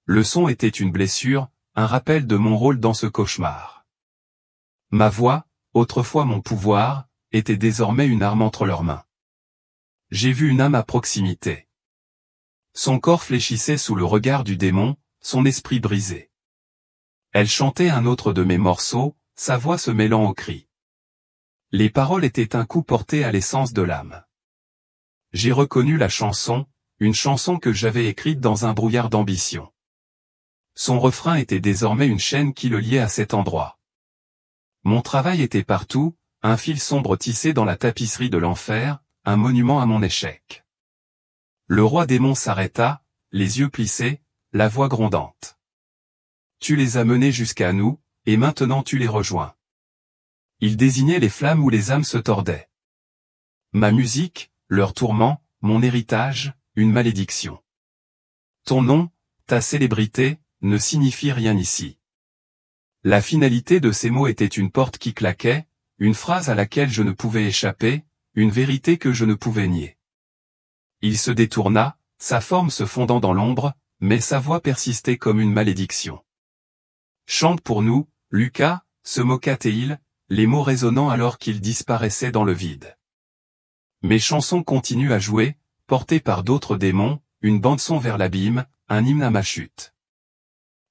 Le son était une blessure, un rappel de mon rôle dans ce cauchemar. Ma voix, autrefois mon pouvoir, était désormais une arme entre leurs mains. J'ai vu une âme à proximité. Son corps fléchissait sous le regard du démon, son esprit brisé. Elle chantait un autre de mes morceaux, sa voix se mêlant aux cris. Les paroles étaient un coup porté à l'essence de l'âme. J'ai reconnu la chanson, une chanson que j'avais écrite dans un brouillard d'ambition. Son refrain était désormais une chaîne qui le liait à cet endroit. Mon travail était partout, un fil sombre tissé dans la tapisserie de l'enfer, un monument à mon échec. Le roi démon s'arrêta, les yeux plissés, la voix grondante. Tu les as menés jusqu'à nous, et maintenant tu les rejoins. Il désignait les flammes où les âmes se tordaient. Ma musique, leur tourment, mon héritage, une malédiction. Ton nom, ta célébrité, ne signifie rien ici. La finalité de ces mots était une porte qui claquait, une phrase à laquelle je ne pouvais échapper, une vérité que je ne pouvais nier. Il se détourna, sa forme se fondant dans l'ombre, mais sa voix persistait comme une malédiction. Chante pour nous, Lucas, se moqua-t-il, les mots résonnant alors qu'il disparaissait dans le vide. Mes chansons continuent à jouer, portées par d'autres démons, une bande-son vers l'abîme, un hymne à ma chute.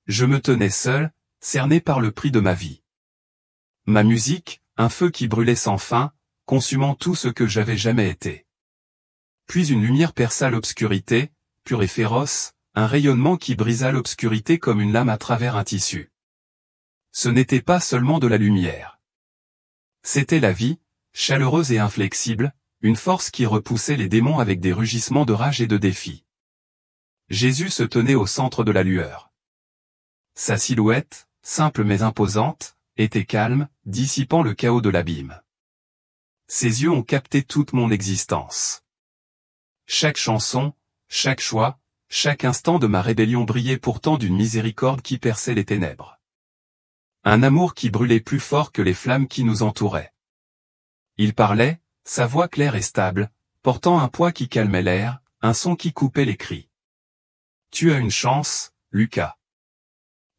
Je me tenais seul, cerné par le prix de ma vie. Ma musique, un feu qui brûlait sans fin, consumant tout ce que j'avais jamais été. Puis une lumière perça l'obscurité, pure et féroce, un rayonnement qui brisa l'obscurité comme une lame à travers un tissu. Ce n'était pas seulement de la lumière. C'était la vie, chaleureuse et inflexible, une force qui repoussait les démons avec des rugissements de rage et de défi. Jésus se tenait au centre de la lueur. Sa silhouette, simple mais imposante, était calme, dissipant le chaos de l'abîme. Ses yeux ont capté toute mon existence. Chaque chanson, chaque choix, chaque instant de ma rébellion brillait pourtant d'une miséricorde qui perçait les ténèbres. Un amour qui brûlait plus fort que les flammes qui nous entouraient. Il parlait, sa voix claire et stable, portant un poids qui calmait l'air, un son qui coupait les cris. Tu as une chance, Lucas.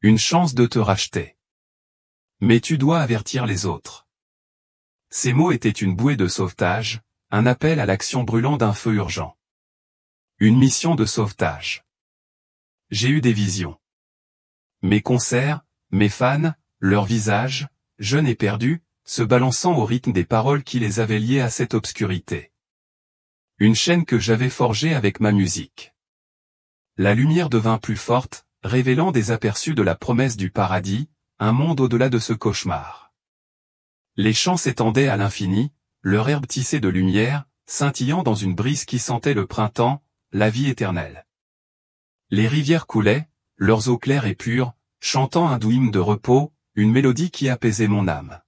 Une chance de te racheter. Mais tu dois avertir les autres. Ces mots étaient une bouée de sauvetage, un appel à l'action brûlant d'un feu urgent. Une mission de sauvetage. J'ai eu des visions. Mes concerts, mes fans, leurs visages, jeunes et perdus, se balançant au rythme des paroles qui les avaient liés à cette obscurité. Une chaîne que j'avais forgée avec ma musique. La lumière devint plus forte, révélant des aperçus de la promesse du paradis, un monde au-delà de ce cauchemar. Les champs s'étendaient à l'infini, leur herbe tissée de lumière, scintillant dans une brise qui sentait le printemps, la vie éternelle. Les rivières coulaient, leurs eaux claires et pures, chantant un doux hymne de repos, une mélodie qui apaisait mon âme.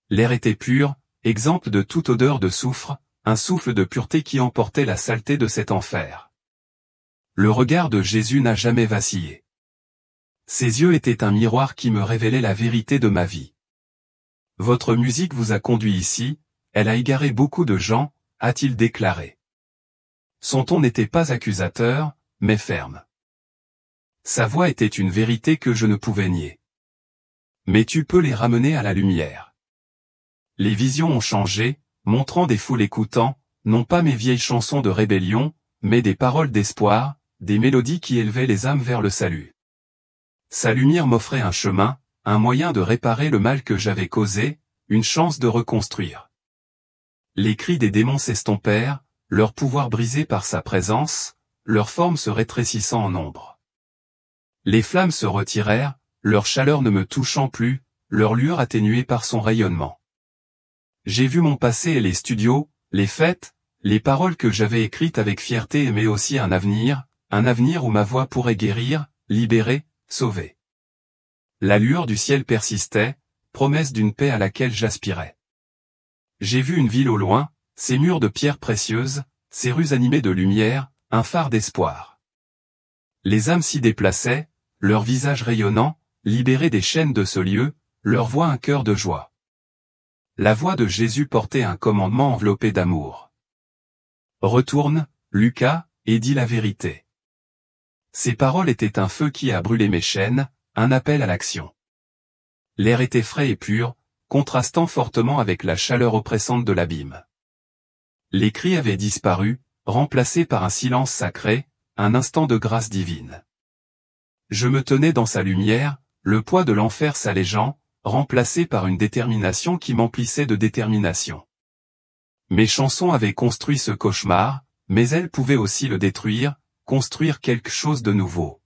L'air était pur, exempt de toute odeur de soufre, un souffle de pureté qui emportait la saleté de cet enfer. Le regard de Jésus n'a jamais vacillé. Ses yeux étaient un miroir qui me révélait la vérité de ma vie. Votre musique vous a conduit ici, elle a égaré beaucoup de gens, a-t-il déclaré. Son ton n'était pas accusateur, mais ferme. Sa voix était une vérité que je ne pouvais nier. Mais tu peux les ramener à la lumière. Les visions ont changé, montrant des foules écoutant, non pas mes vieilles chansons de rébellion, mais des paroles d'espoir, des mélodies qui élevaient les âmes vers le salut. Sa lumière m'offrait un chemin, un moyen de réparer le mal que j'avais causé, une chance de reconstruire. Les cris des démons s'estompèrent, leur pouvoir brisé par sa présence, leur forme se rétrécissant en ombre. Les flammes se retirèrent, leur chaleur ne me touchant plus, leur lueur atténuée par son rayonnement. J'ai vu mon passé et les studios, les fêtes, les paroles que j'avais écrites avec fierté mais aussi un avenir où ma voix pourrait guérir, libérer, sauver. La lueur du ciel persistait, promesse d'une paix à laquelle j'aspirais. J'ai vu une ville au loin, ses murs de pierres précieuses, ses rues animées de lumière, un phare d'espoir. Les âmes s'y déplaçaient, leurs visages rayonnants, libérés des chaînes de ce lieu, leur voix un cœur de joie. La voix de Jésus portait un commandement enveloppé d'amour. Retourne, Lucas, et dis la vérité. Ces paroles étaient un feu qui a brûlé mes chaînes, un appel à l'action. L'air était frais et pur, contrastant fortement avec la chaleur oppressante de l'abîme. Les cris avaient disparu, remplacés par un silence sacré, un instant de grâce divine. Je me tenais dans sa lumière, le poids de l'enfer s'allégeant, remplacé par une détermination qui m'emplissait de détermination. Mes chansons avaient construit ce cauchemar, mais elles pouvaient aussi le détruire, construire quelque chose de nouveau.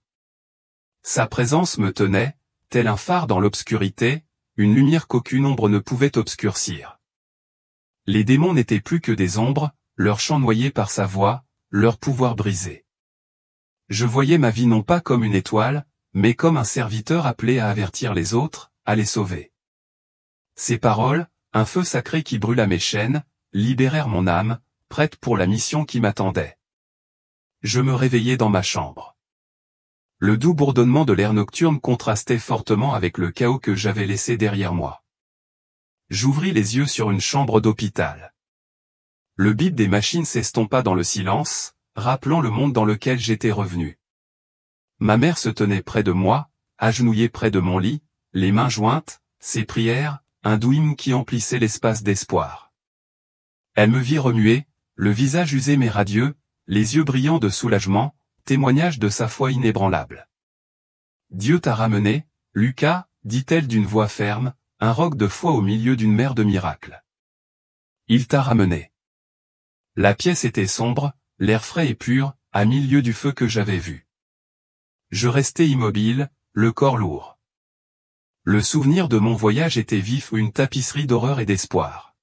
Sa présence me tenait, tel un phare dans l'obscurité, une lumière qu'aucune ombre ne pouvait obscurcir. Les démons n'étaient plus que des ombres, leur chant noyé par sa voix, leur pouvoir brisé. Je voyais ma vie non pas comme une étoile, mais comme un serviteur appelé à avertir les autres, à les sauver. Ces paroles, un feu sacré qui brûla mes chaînes, libérèrent mon âme, prête pour la mission qui m'attendait. Je me réveillai dans ma chambre. Le doux bourdonnement de l'air nocturne contrastait fortement avec le chaos que j'avais laissé derrière moi. J'ouvris les yeux sur une chambre d'hôpital. Le bip des machines s'estompa dans le silence, rappelant le monde dans lequel j'étais revenu. Ma mère se tenait près de moi, agenouillée près de mon lit, les mains jointes, ses prières, un doux hymne qui emplissait l'espace d'espoir. Elle me vit remuer, le visage usé mais radieux, les yeux brillants de soulagement, témoignage de sa foi inébranlable. « Dieu t'a ramené, Lucas, dit-elle d'une voix ferme, un roc de foi au milieu d'une mer de miracles. Il t'a ramené. » La pièce était sombre, l'air frais et pur, à milieu du feu que j'avais vu. Je restais immobile, le corps lourd. Le souvenir de mon voyage était vif, une tapisserie d'horreur et d'espoir.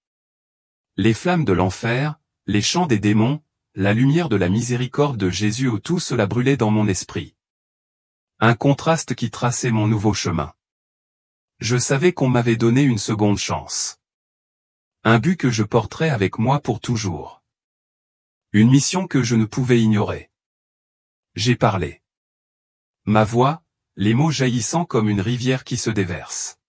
Les flammes de l'enfer, les chants des démons, la lumière de la miséricorde de Jésus, tout cela brûlait dans mon esprit. Un contraste qui traçait mon nouveau chemin. Je savais qu'on m'avait donné une seconde chance. Un but que je porterais avec moi pour toujours. Une mission que je ne pouvais ignorer. J'ai parlé. Ma voix, les mots jaillissant comme une rivière qui se déverse.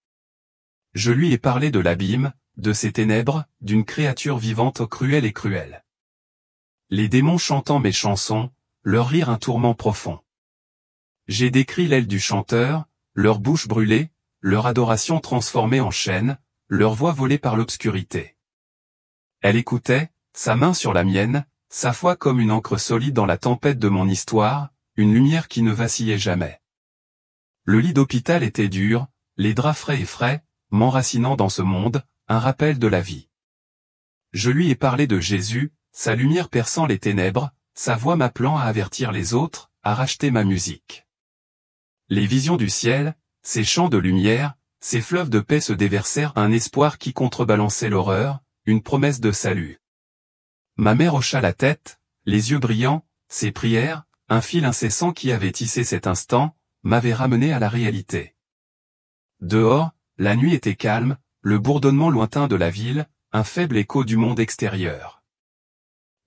Je lui ai parlé de l'abîme, de ses ténèbres, d'une créature vivante cruelle et cruelle. Les démons chantant mes chansons, leur rire un tourment profond. J'ai décrit l'aile du chanteur, leur bouche brûlée, leur adoration transformée en chaîne, leur voix volée par l'obscurité. Elle écoutait, sa main sur la mienne, sa foi comme une encre solide dans la tempête de mon histoire, une lumière qui ne vacillait jamais. Le lit d'hôpital était dur, les draps frais et frais, m'enracinant dans ce monde, un rappel de la vie. Je lui ai parlé de Jésus, sa lumière perçant les ténèbres, sa voix m'appelant à avertir les autres, à racheter ma musique. Les visions du ciel, ces chants de lumière, ces fleuves de paix se déversèrent, un espoir qui contrebalançait l'horreur, une promesse de salut. Ma mère hocha la tête, les yeux brillants, ses prières, un fil incessant qui avait tissé cet instant, m'avait ramené à la réalité. Dehors, la nuit était calme, le bourdonnement lointain de la ville, un faible écho du monde extérieur.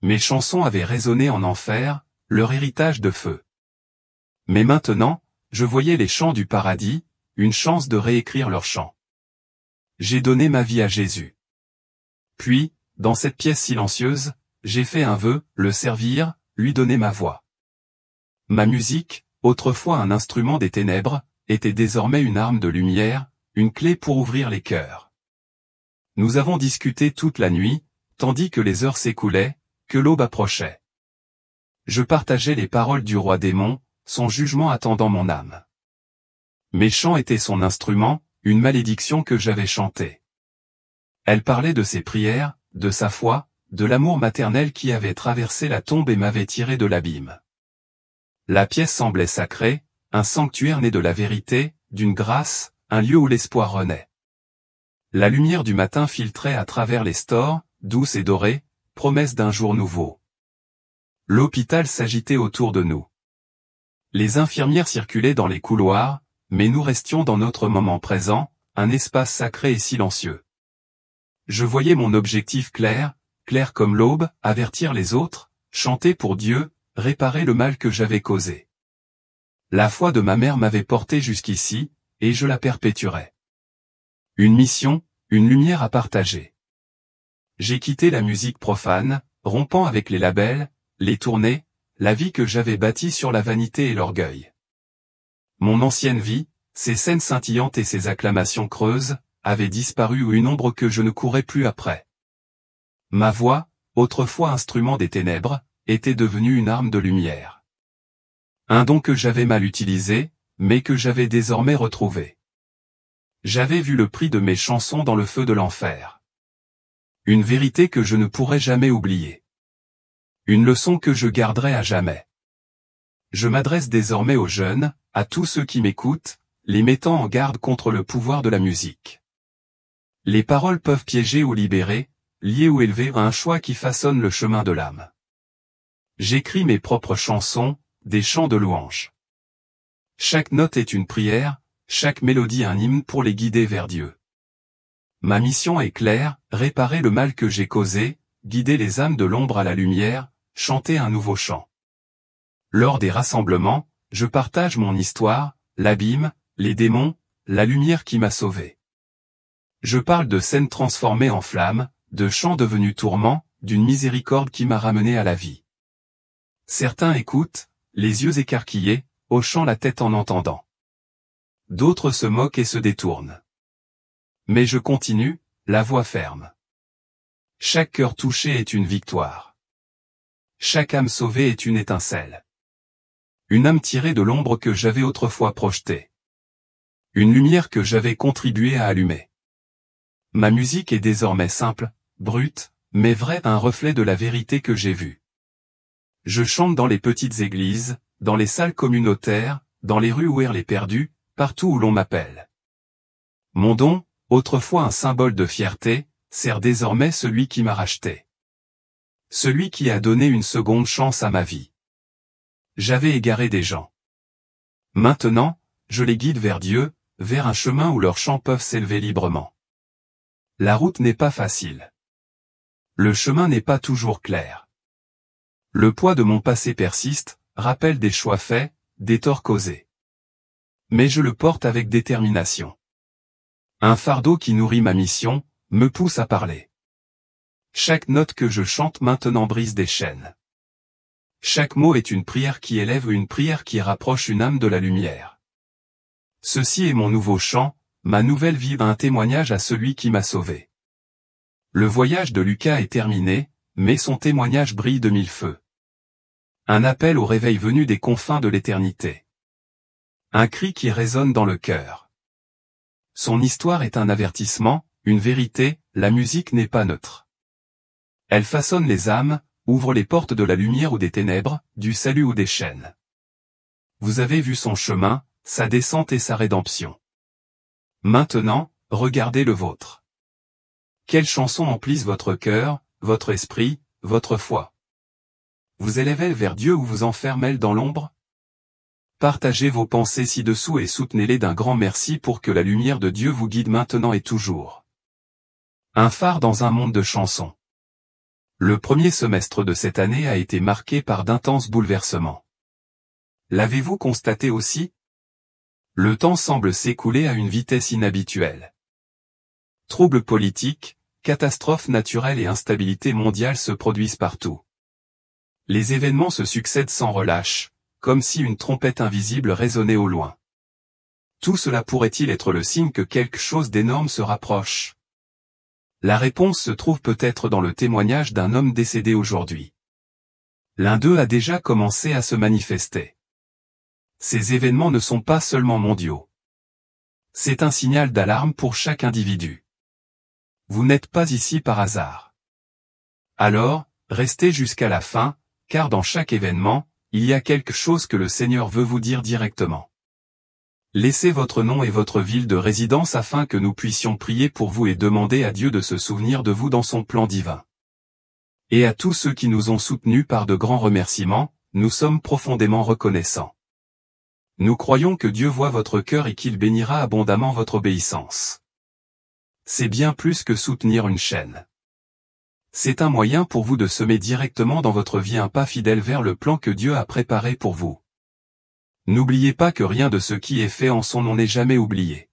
Mes chansons avaient résonné en enfer, leur héritage de feu. Mais maintenant, je voyais les chants du paradis, une chance de réécrire leurs chants. J'ai donné ma vie à Jésus. Puis, dans cette pièce silencieuse, j'ai fait un vœu, le servir, lui donner ma voix. Ma musique, autrefois un instrument des ténèbres, était désormais une arme de lumière, une clé pour ouvrir les cœurs. Nous avons discuté toute la nuit, tandis que les heures s'écoulaient, que l'aube approchait. Je partageais les paroles du roi démon, son jugement attendant mon âme. Mes chants étaient son instrument, une malédiction que j'avais chantée. Elle parlait de ses prières, de sa foi, de l'amour maternel qui avait traversé la tombe et m'avait tiré de l'abîme. La pièce semblait sacrée, un sanctuaire né de la vérité, d'une grâce, un lieu où l'espoir renaît. La lumière du matin filtrait à travers les stores, douce et dorée, promesse d'un jour nouveau. L'hôpital s'agitait autour de nous. Les infirmières circulaient dans les couloirs, mais nous restions dans notre moment présent, un espace sacré et silencieux. Je voyais mon objectif clair, clair comme l'aube, avertir les autres, chanter pour Dieu, réparer le mal que j'avais causé. La foi de ma mère m'avait porté jusqu'ici, et je la perpétuerai. Une mission, une lumière à partager. J'ai quitté la musique profane, rompant avec les labels, les tournées, la vie que j'avais bâtie sur la vanité et l'orgueil. Mon ancienne vie, ces scènes scintillantes et ces acclamations creuses, avaient disparu ou une ombre que je ne courais plus après. Ma voix, autrefois instrument des ténèbres, était devenue une arme de lumière. Un don que j'avais mal utilisé, mais que j'avais désormais retrouvé. J'avais vu le prix de mes chansons dans le feu de l'enfer. Une vérité que je ne pourrai jamais oublier. Une leçon que je garderai à jamais. Je m'adresse désormais aux jeunes, à tous ceux qui m'écoutent, les mettant en garde contre le pouvoir de la musique. Les paroles peuvent piéger ou libérer, lier ou élever à un choix qui façonne le chemin de l'âme. J'écris mes propres chansons, des chants de louange. Chaque note est une prière, chaque mélodie un hymne pour les guider vers Dieu. Ma mission est claire, réparer le mal que j'ai causé, guider les âmes de l'ombre à la lumière, chanter un nouveau chant. Lors des rassemblements, je partage mon histoire, l'abîme, les démons, la lumière qui m'a sauvé. Je parle de scènes transformées en flammes, de chants devenus tourments, d'une miséricorde qui m'a ramené à la vie. Certains écoutent, les yeux écarquillés, hochant la tête en entendant. D'autres se moquent et se détournent. Mais je continue, la voix ferme. Chaque cœur touché est une victoire. Chaque âme sauvée est une étincelle. Une âme tirée de l'ombre que j'avais autrefois projetée. Une lumière que j'avais contribué à allumer. Ma musique est désormais simple, brute, mais vraie, un reflet de la vérité que j'ai vue. Je chante dans les petites églises, dans les salles communautaires, dans les rues où errent les perdus, partout où l'on m'appelle. Mon don, autrefois un symbole de fierté, sert désormais celui qui m'a racheté. Celui qui a donné une seconde chance à ma vie. J'avais égaré des gens. Maintenant, je les guide vers Dieu, vers un chemin où leurs chants peuvent s'élever librement. La route n'est pas facile. Le chemin n'est pas toujours clair. Le poids de mon passé persiste, rappelle des choix faits, des torts causés. Mais je le porte avec détermination. Un fardeau qui nourrit ma mission, me pousse à parler. Chaque note que je chante maintenant brise des chaînes. Chaque mot est une prière qui élève, une prière qui rapproche une âme de la lumière. Ceci est mon nouveau chant, ma nouvelle vie, un témoignage à celui qui m'a sauvé. Le voyage de Lucas est terminé, mais son témoignage brille de mille feux. Un appel au réveil venu des confins de l'éternité. Un cri qui résonne dans le cœur. Son histoire est un avertissement, une vérité, la musique n'est pas neutre. Elle façonne les âmes, ouvre les portes de la lumière ou des ténèbres, du salut ou des chaînes. Vous avez vu son chemin, sa descente et sa rédemption. Maintenant, regardez le vôtre. Quelles chansons emplissent votre cœur, votre esprit, votre foi? Vous élevez-elles vers Dieu ou vous enfermez-elles dans l'ombre? Partagez vos pensées ci-dessous et soutenez-les d'un grand merci pour que la lumière de Dieu vous guide maintenant et toujours. Un phare dans un monde de chansons. Le premier semestre de cette année a été marqué par d'intenses bouleversements. L'avez-vous constaté aussi? Le temps semble s'écouler à une vitesse inhabituelle. Troubles politiques, catastrophes naturelles et instabilité mondiale se produisent partout. Les événements se succèdent sans relâche, comme si une trompette invisible résonnait au loin. Tout cela pourrait-il être le signe que quelque chose d'énorme se rapproche? La réponse se trouve peut-être dans le témoignage d'un homme décédé aujourd'hui. L'un d'eux a déjà commencé à se manifester. Ces événements ne sont pas seulement mondiaux. C'est un signal d'alarme pour chaque individu. Vous n'êtes pas ici par hasard. Alors, restez jusqu'à la fin, car dans chaque événement, il y a quelque chose que le Seigneur veut vous dire directement. Laissez votre nom et votre ville de résidence afin que nous puissions prier pour vous et demander à Dieu de se souvenir de vous dans son plan divin. Et à tous ceux qui nous ont soutenus par de grands remerciements, nous sommes profondément reconnaissants. Nous croyons que Dieu voit votre cœur et qu'il bénira abondamment votre obéissance. C'est bien plus que soutenir une chaîne. C'est un moyen pour vous de semer directement dans votre vie un pas fidèle vers le plan que Dieu a préparé pour vous. N'oubliez pas que rien de ce qui est fait en son nom n'est jamais oublié.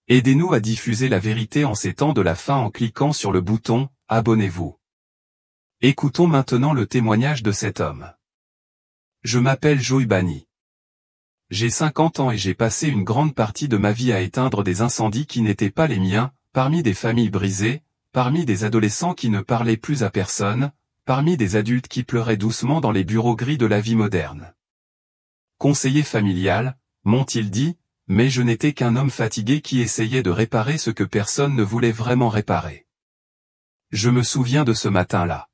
Aidez-nous à diffuser la vérité en ces temps de la fin en cliquant sur le bouton « Abonnez-vous ». Écoutons maintenant le témoignage de cet homme. Je m'appelle Joey Bani. J'ai 50 ans et j'ai passé une grande partie de ma vie à éteindre des incendies qui n'étaient pas les miens, parmi des familles brisées, parmi des adolescents qui ne parlaient plus à personne, parmi des adultes qui pleuraient doucement dans les bureaux gris de la vie moderne. Conseiller familial, m'ont-ils dit, mais je n'étais qu'un homme fatigué qui essayait de réparer ce que personne ne voulait vraiment réparer. Je me souviens de ce matin-là.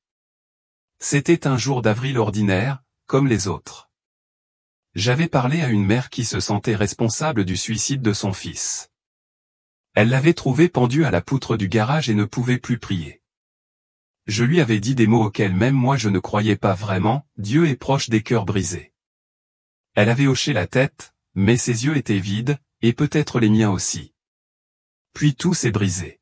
C'était un jour d'avril ordinaire, comme les autres. J'avais parlé à une mère qui se sentait responsable du suicide de son fils. Elle l'avait trouvé pendu à la poutre du garage et ne pouvait plus prier. Je lui avais dit des mots auxquels même moi je ne croyais pas vraiment, Dieu est proche des cœurs brisés. Elle avait hoché la tête, mais ses yeux étaient vides, et peut-être les miens aussi. Puis tout s'est brisé.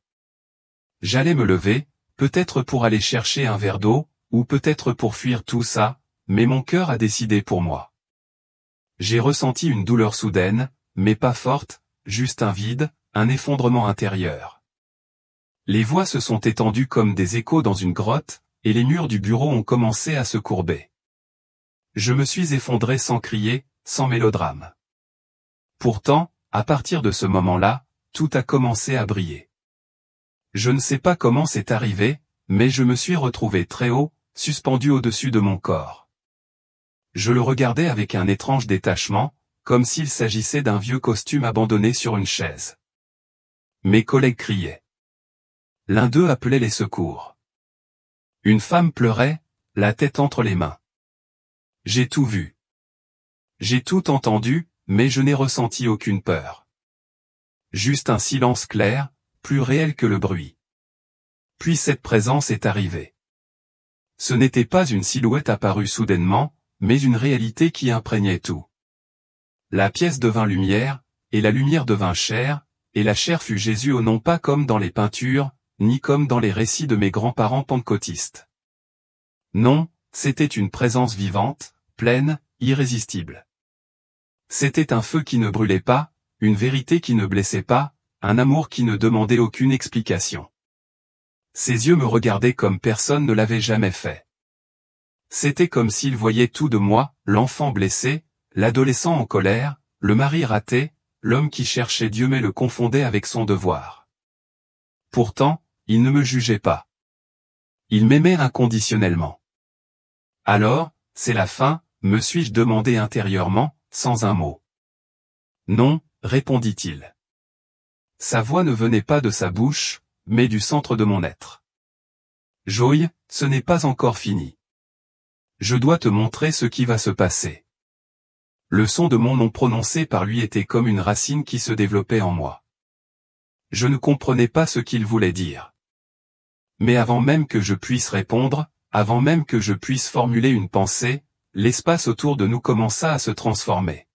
J'allais me lever, peut-être pour aller chercher un verre d'eau, ou peut-être pour fuir tout ça, mais mon cœur a décidé pour moi. J'ai ressenti une douleur soudaine, mais pas forte, juste un vide, un effondrement intérieur. Les voix se sont étendues comme des échos dans une grotte, et les murs du bureau ont commencé à se courber. Je me suis effondré sans crier, sans mélodrame. Pourtant, à partir de ce moment-là, tout a commencé à briller. Je ne sais pas comment c'est arrivé, mais je me suis retrouvé très haut, suspendu au-dessus de mon corps. Je le regardais avec un étrange détachement, comme s'il s'agissait d'un vieux costume abandonné sur une chaise. Mes collègues criaient. L'un d'eux appelait les secours. Une femme pleurait, la tête entre les mains. J'ai tout vu. J'ai tout entendu, mais je n'ai ressenti aucune peur. Juste un silence clair, plus réel que le bruit. Puis cette présence est arrivée. Ce n'était pas une silhouette apparue soudainement, mais une réalité qui imprégnait tout. La pièce devint lumière, et la lumière devint chair, et la chair fut Jésus non pas comme dans les peintures, ni comme dans les récits de mes grands-parents pentecôtistes. Non, c'était une présence vivante, pleine, irrésistible. C'était un feu qui ne brûlait pas, une vérité qui ne blessait pas, un amour qui ne demandait aucune explication. Ses yeux me regardaient comme personne ne l'avait jamais fait. C'était comme s'il voyait tout de moi, l'enfant blessé, l'adolescent en colère, le mari raté, l'homme qui cherchait Dieu mais le confondait avec son devoir. Pourtant, il ne me jugeait pas. Il m'aimait inconditionnellement. Alors, c'est la fin, me suis-je demandé intérieurement, sans un mot. Non, répondit-il. Sa voix ne venait pas de sa bouche, mais du centre de mon être. Joey, ce n'est pas encore fini. Je dois te montrer ce qui va se passer. Le son de mon nom prononcé par lui était comme une racine qui se développait en moi. Je ne comprenais pas ce qu'il voulait dire. Mais avant même que je puisse répondre, avant même que je puisse formuler une pensée, l'espace autour de nous commença à se transformer.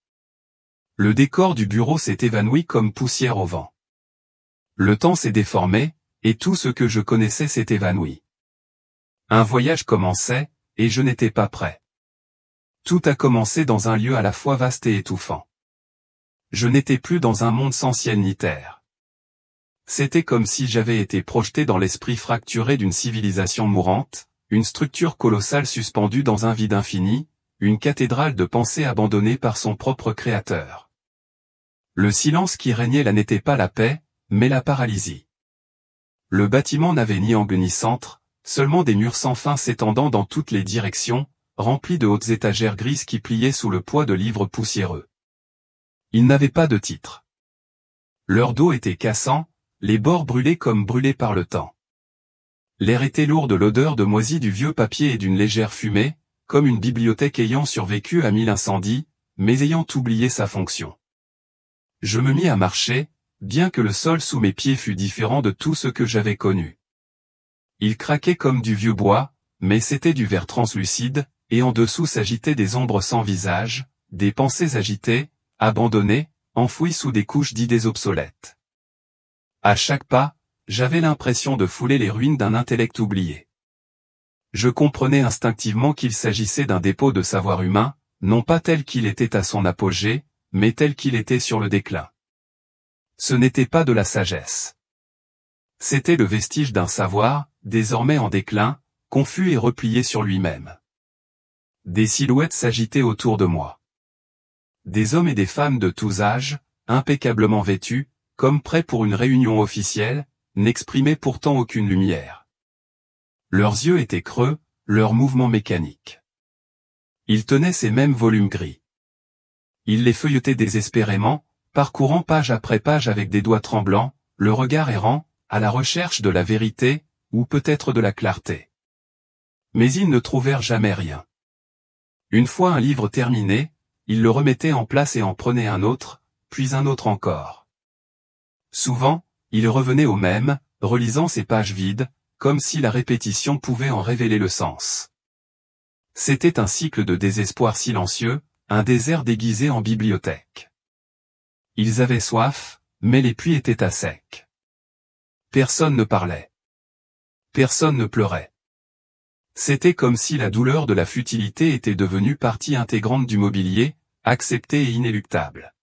Le décor du bureau s'est évanoui comme poussière au vent. Le temps s'est déformé, et tout ce que je connaissais s'est évanoui. Un voyage commençait, et je n'étais pas prêt. Tout a commencé dans un lieu à la fois vaste et étouffant. Je n'étais plus dans un monde sans ciel ni terre. C'était comme si j'avais été projeté dans l'esprit fracturé d'une civilisation mourante, une structure colossale suspendue dans un vide infini, une cathédrale de pensée abandonnée par son propre créateur. Le silence qui régnait là n'était pas la paix, mais la paralysie. Le bâtiment n'avait ni angle ni centre, seulement des murs sans fin s'étendant dans toutes les directions, remplis de hautes étagères grises qui pliaient sous le poids de livres poussiéreux. Ils n'avaient pas de titre. Leur dos était cassant, les bords brûlés comme brûlés par le temps. L'air était lourd de l'odeur de moisi du vieux papier et d'une légère fumée, comme une bibliothèque ayant survécu à 1000 incendies, mais ayant oublié sa fonction. Je me mis à marcher, bien que le sol sous mes pieds fût différent de tout ce que j'avais connu. Il craquait comme du vieux bois, mais c'était du verre translucide, et en dessous s'agitaient des ombres sans visage, des pensées agitées, abandonnées, enfouies sous des couches d'idées obsolètes. À chaque pas, j'avais l'impression de fouler les ruines d'un intellect oublié. Je comprenais instinctivement qu'il s'agissait d'un dépôt de savoir humain, non pas tel qu'il était à son apogée, mais tel qu'il était sur le déclin. Ce n'était pas de la sagesse. C'était le vestige d'un savoir, désormais en déclin, confus et replié sur lui-même. Des silhouettes s'agitaient autour de moi. des hommes et des femmes de tous âges, impeccablement vêtus, comme prêts pour une réunion officielle, n'exprimaient pourtant aucune lumière. Leurs yeux étaient creux, leurs mouvements mécaniques. Ils tenaient ces mêmes volumes gris. Ils les feuilletaient désespérément, parcourant page après page avec des doigts tremblants, le regard errant, à la recherche de la vérité, ou peut-être de la clarté. Mais ils ne trouvèrent jamais rien. Une fois un livre terminé, ils le remettaient en place et en prenaient un autre, puis un autre encore. Souvent, ils revenaient au même, relisant ces pages vides, comme si la répétition pouvait en révéler le sens. C'était un cycle de désespoir silencieux, un désert déguisé en bibliothèque. Ils avaient soif, mais les puits étaient à sec. Personne ne parlait. Personne ne pleurait. C'était comme si la douleur de la futilité était devenue partie intégrante du mobilier, acceptée et inéluctable.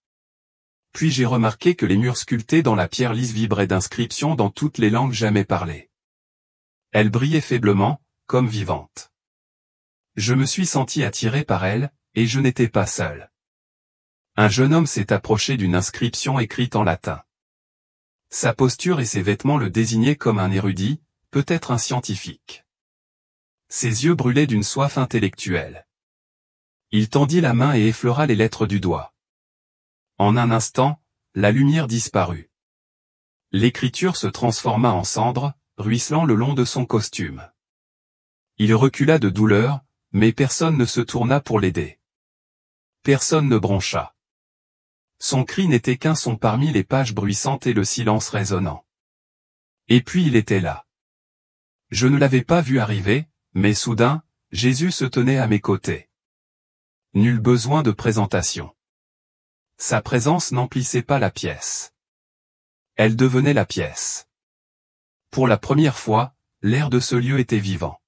Puis j'ai remarqué que les murs sculptés dans la pierre lisse vibraient d'inscriptions dans toutes les langues jamais parlées. Elles brillaient faiblement, comme vivantes. Je me suis senti attiré par elles, et je n'étais pas seul. Un jeune homme s'est approché d'une inscription écrite en latin. Sa posture et ses vêtements le désignaient comme un érudit, peut-être un scientifique. Ses yeux brûlaient d'une soif intellectuelle. Il tendit la main et effleura les lettres du doigt. En un instant, la lumière disparut. L'écriture se transforma en cendre, ruisselant le long de son costume. Il recula de douleur, mais personne ne se tourna pour l'aider. Personne ne broncha. Son cri n'était qu'un son parmi les pages bruissantes et le silence résonnant. Et puis il était là. Je ne l'avais pas vu arriver, mais soudain, Jésus se tenait à mes côtés. Nul besoin de présentation. Sa présence n'emplissait pas la pièce. Elle devenait la pièce. Pour la première fois, l'air de ce lieu était vivant.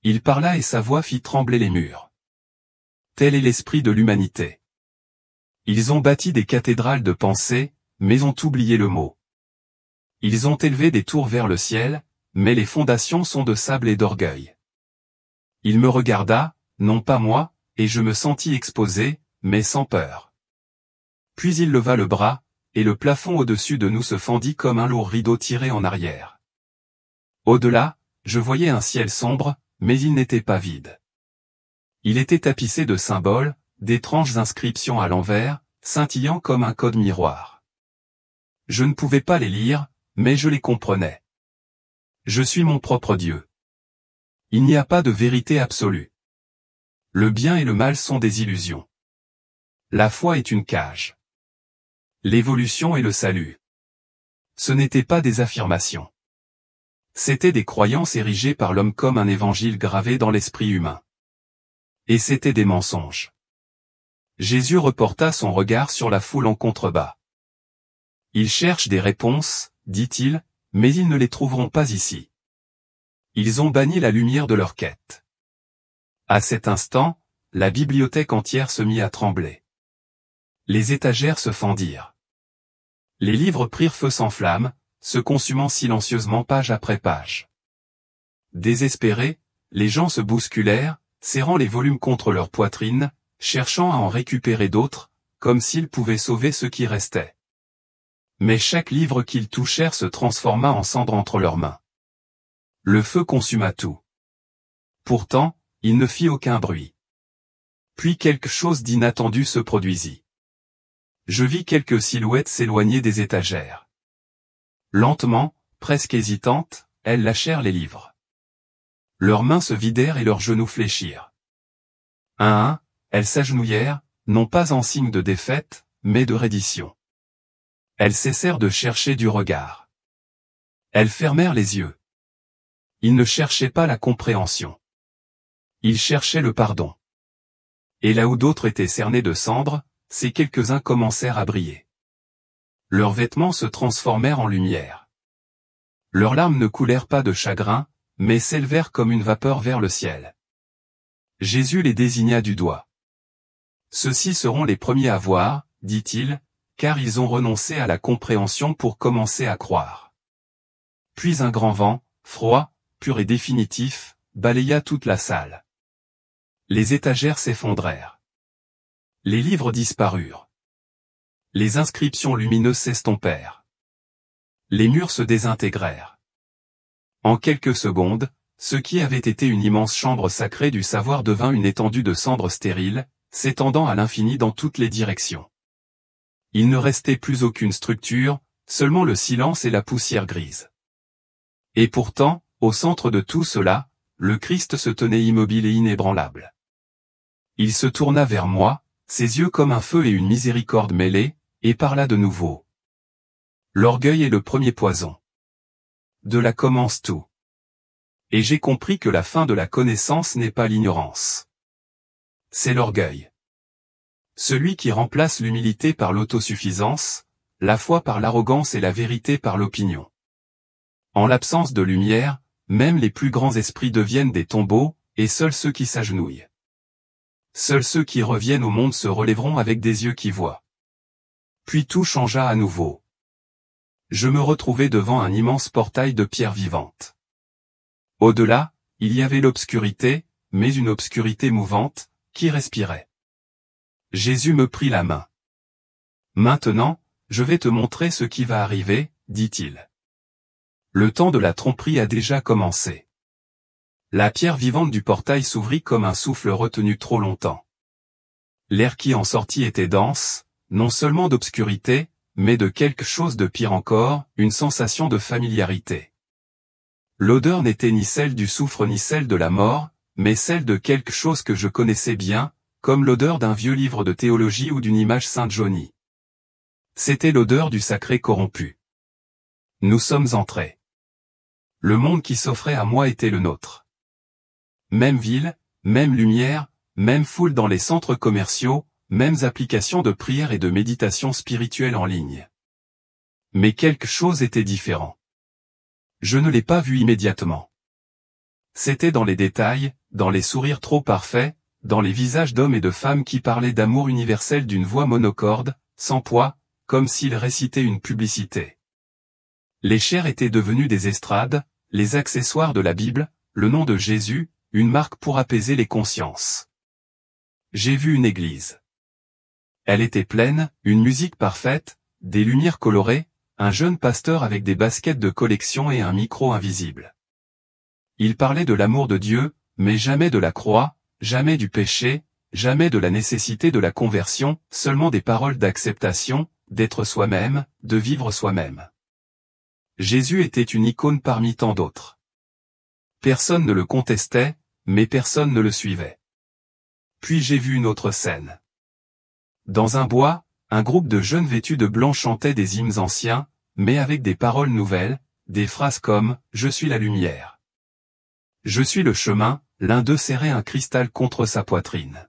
Il parla et sa voix fit trembler les murs. Tel est l'esprit de l'humanité. Ils ont bâti des cathédrales de pensée, mais ont oublié le mot. Ils ont élevé des tours vers le ciel, mais les fondations sont de sable et d'orgueil. Il me regarda, non pas moi, et je me sentis exposé, mais sans peur. Puis il leva le bras, et le plafond au-dessus de nous se fendit comme un lourd rideau tiré en arrière. Au-delà, je voyais un ciel sombre, mais il n'était pas vide. Il était tapissé de symboles, d'étranges inscriptions à l'envers, scintillant comme un code miroir. Je ne pouvais pas les lire, mais je les comprenais. Je suis mon propre Dieu. Il n'y a pas de vérité absolue. Le bien et le mal sont des illusions. La foi est une cage. L'évolution et le salut. Ce n'étaient pas des affirmations. C'étaient des croyances érigées par l'homme comme un évangile gravé dans l'esprit humain. Et c'étaient des mensonges. Jésus reporta son regard sur la foule en contrebas. Ils cherchent des réponses, dit-il, mais ils ne les trouveront pas ici. Ils ont banni la lumière de leur quête. À cet instant, la bibliothèque entière se mit à trembler. Les étagères se fendirent. Les livres prirent feu sans flamme, se consumant silencieusement page après page. Désespérés, les gens se bousculèrent, serrant les volumes contre leur poitrine, cherchant à en récupérer d'autres, comme s'ils pouvaient sauver ce qui restait. Mais chaque livre qu'ils touchèrent se transforma en cendre entre leurs mains. Le feu consuma tout. Pourtant, il ne fit aucun bruit. Puis quelque chose d'inattendu se produisit. Je vis quelques silhouettes s'éloigner des étagères. Lentement, presque hésitantes, elles lâchèrent les livres. Leurs mains se vidèrent et leurs genoux fléchirent. Un à un, elles s'agenouillèrent, non pas en signe de défaite, mais de reddition. Elles cessèrent de chercher du regard. Elles fermèrent les yeux. Ils ne cherchaient pas la compréhension. Ils cherchaient le pardon. Et là où d'autres étaient cernés de cendres, ces quelques-uns commencèrent à briller. Leurs vêtements se transformèrent en lumière. Leurs larmes ne coulèrent pas de chagrin, mais s'élevèrent comme une vapeur vers le ciel. Jésus les désigna du doigt. Ceux-ci seront les premiers à voir, dit-il, car ils ont renoncé à la compréhension pour commencer à croire. Puis un grand vent, froid, pur et définitif, balaya toute la salle. Les étagères s'effondrèrent. Les livres disparurent. Les inscriptions lumineuses s'estompèrent. Les murs se désintégrèrent. En quelques secondes, ce qui avait été une immense chambre sacrée du savoir devint une étendue de cendres stériles, s'étendant à l'infini dans toutes les directions. Il ne restait plus aucune structure, seulement le silence et la poussière grise. Et pourtant, au centre de tout cela, le Christ se tenait immobile et inébranlable. Il se tourna vers moi, ses yeux comme un feu et une miséricorde mêlée, et parla de nouveau. L'orgueil est le premier poison. De là commence tout. Et j'ai compris que la fin de la connaissance n'est pas l'ignorance. C'est l'orgueil. Celui qui remplace l'humilité par l'autosuffisance, la foi par l'arrogance et la vérité par l'opinion. En l'absence de lumière, même les plus grands esprits deviennent des tombeaux, et seuls ceux qui s'agenouillent. Seuls ceux qui reviennent au monde se relèveront avec des yeux qui voient. Puis tout changea à nouveau. Je me retrouvai devant un immense portail de pierre vivante. Au-delà, il y avait l'obscurité, mais une obscurité mouvante, qui respirait. Jésus me prit la main. Maintenant, je vais te montrer ce qui va arriver, dit-il. Le temps de la tromperie a déjà commencé. La pierre vivante du portail s'ouvrit comme un souffle retenu trop longtemps. L'air qui en sortit était dense, non seulement d'obscurité, mais de quelque chose de pire encore, une sensation de familiarité. L'odeur n'était ni celle du soufre ni celle de la mort, mais celle de quelque chose que je connaissais bien, comme l'odeur d'un vieux livre de théologie ou d'une image Sainte-Jaunie. C'était l'odeur du sacré corrompu. Nous sommes entrés. Le monde qui s'offrait à moi était le nôtre. Même ville, même lumière, même foule dans les centres commerciaux, mêmes applications de prière et de méditation spirituelle en ligne. Mais quelque chose était différent. Je ne l'ai pas vu immédiatement. C'était dans les détails, dans les sourires trop parfaits, dans les visages d'hommes et de femmes qui parlaient d'amour universel d'une voix monocorde, sans poids, comme s'ils récitaient une publicité. Les chairs étaient devenues des estrades, les accessoires de la Bible, le nom de Jésus, une marque pour apaiser les consciences. J'ai vu une église. Elle était pleine, une musique parfaite, des lumières colorées, un jeune pasteur avec des baskets de collection et un micro invisible. Il parlait de l'amour de Dieu, mais jamais de la croix, jamais du péché, jamais de la nécessité de la conversion, seulement des paroles d'acceptation, d'être soi-même, de vivre soi-même. Jésus était une icône parmi tant d'autres. Personne ne le contestait, mais personne ne le suivait. Puis j'ai vu une autre scène. Dans un bois, un groupe de jeunes vêtus de blanc chantait des hymnes anciens, mais avec des paroles nouvelles, des phrases comme « Je suis la lumière ». Je suis le chemin, l'un d'eux serrait un cristal contre sa poitrine.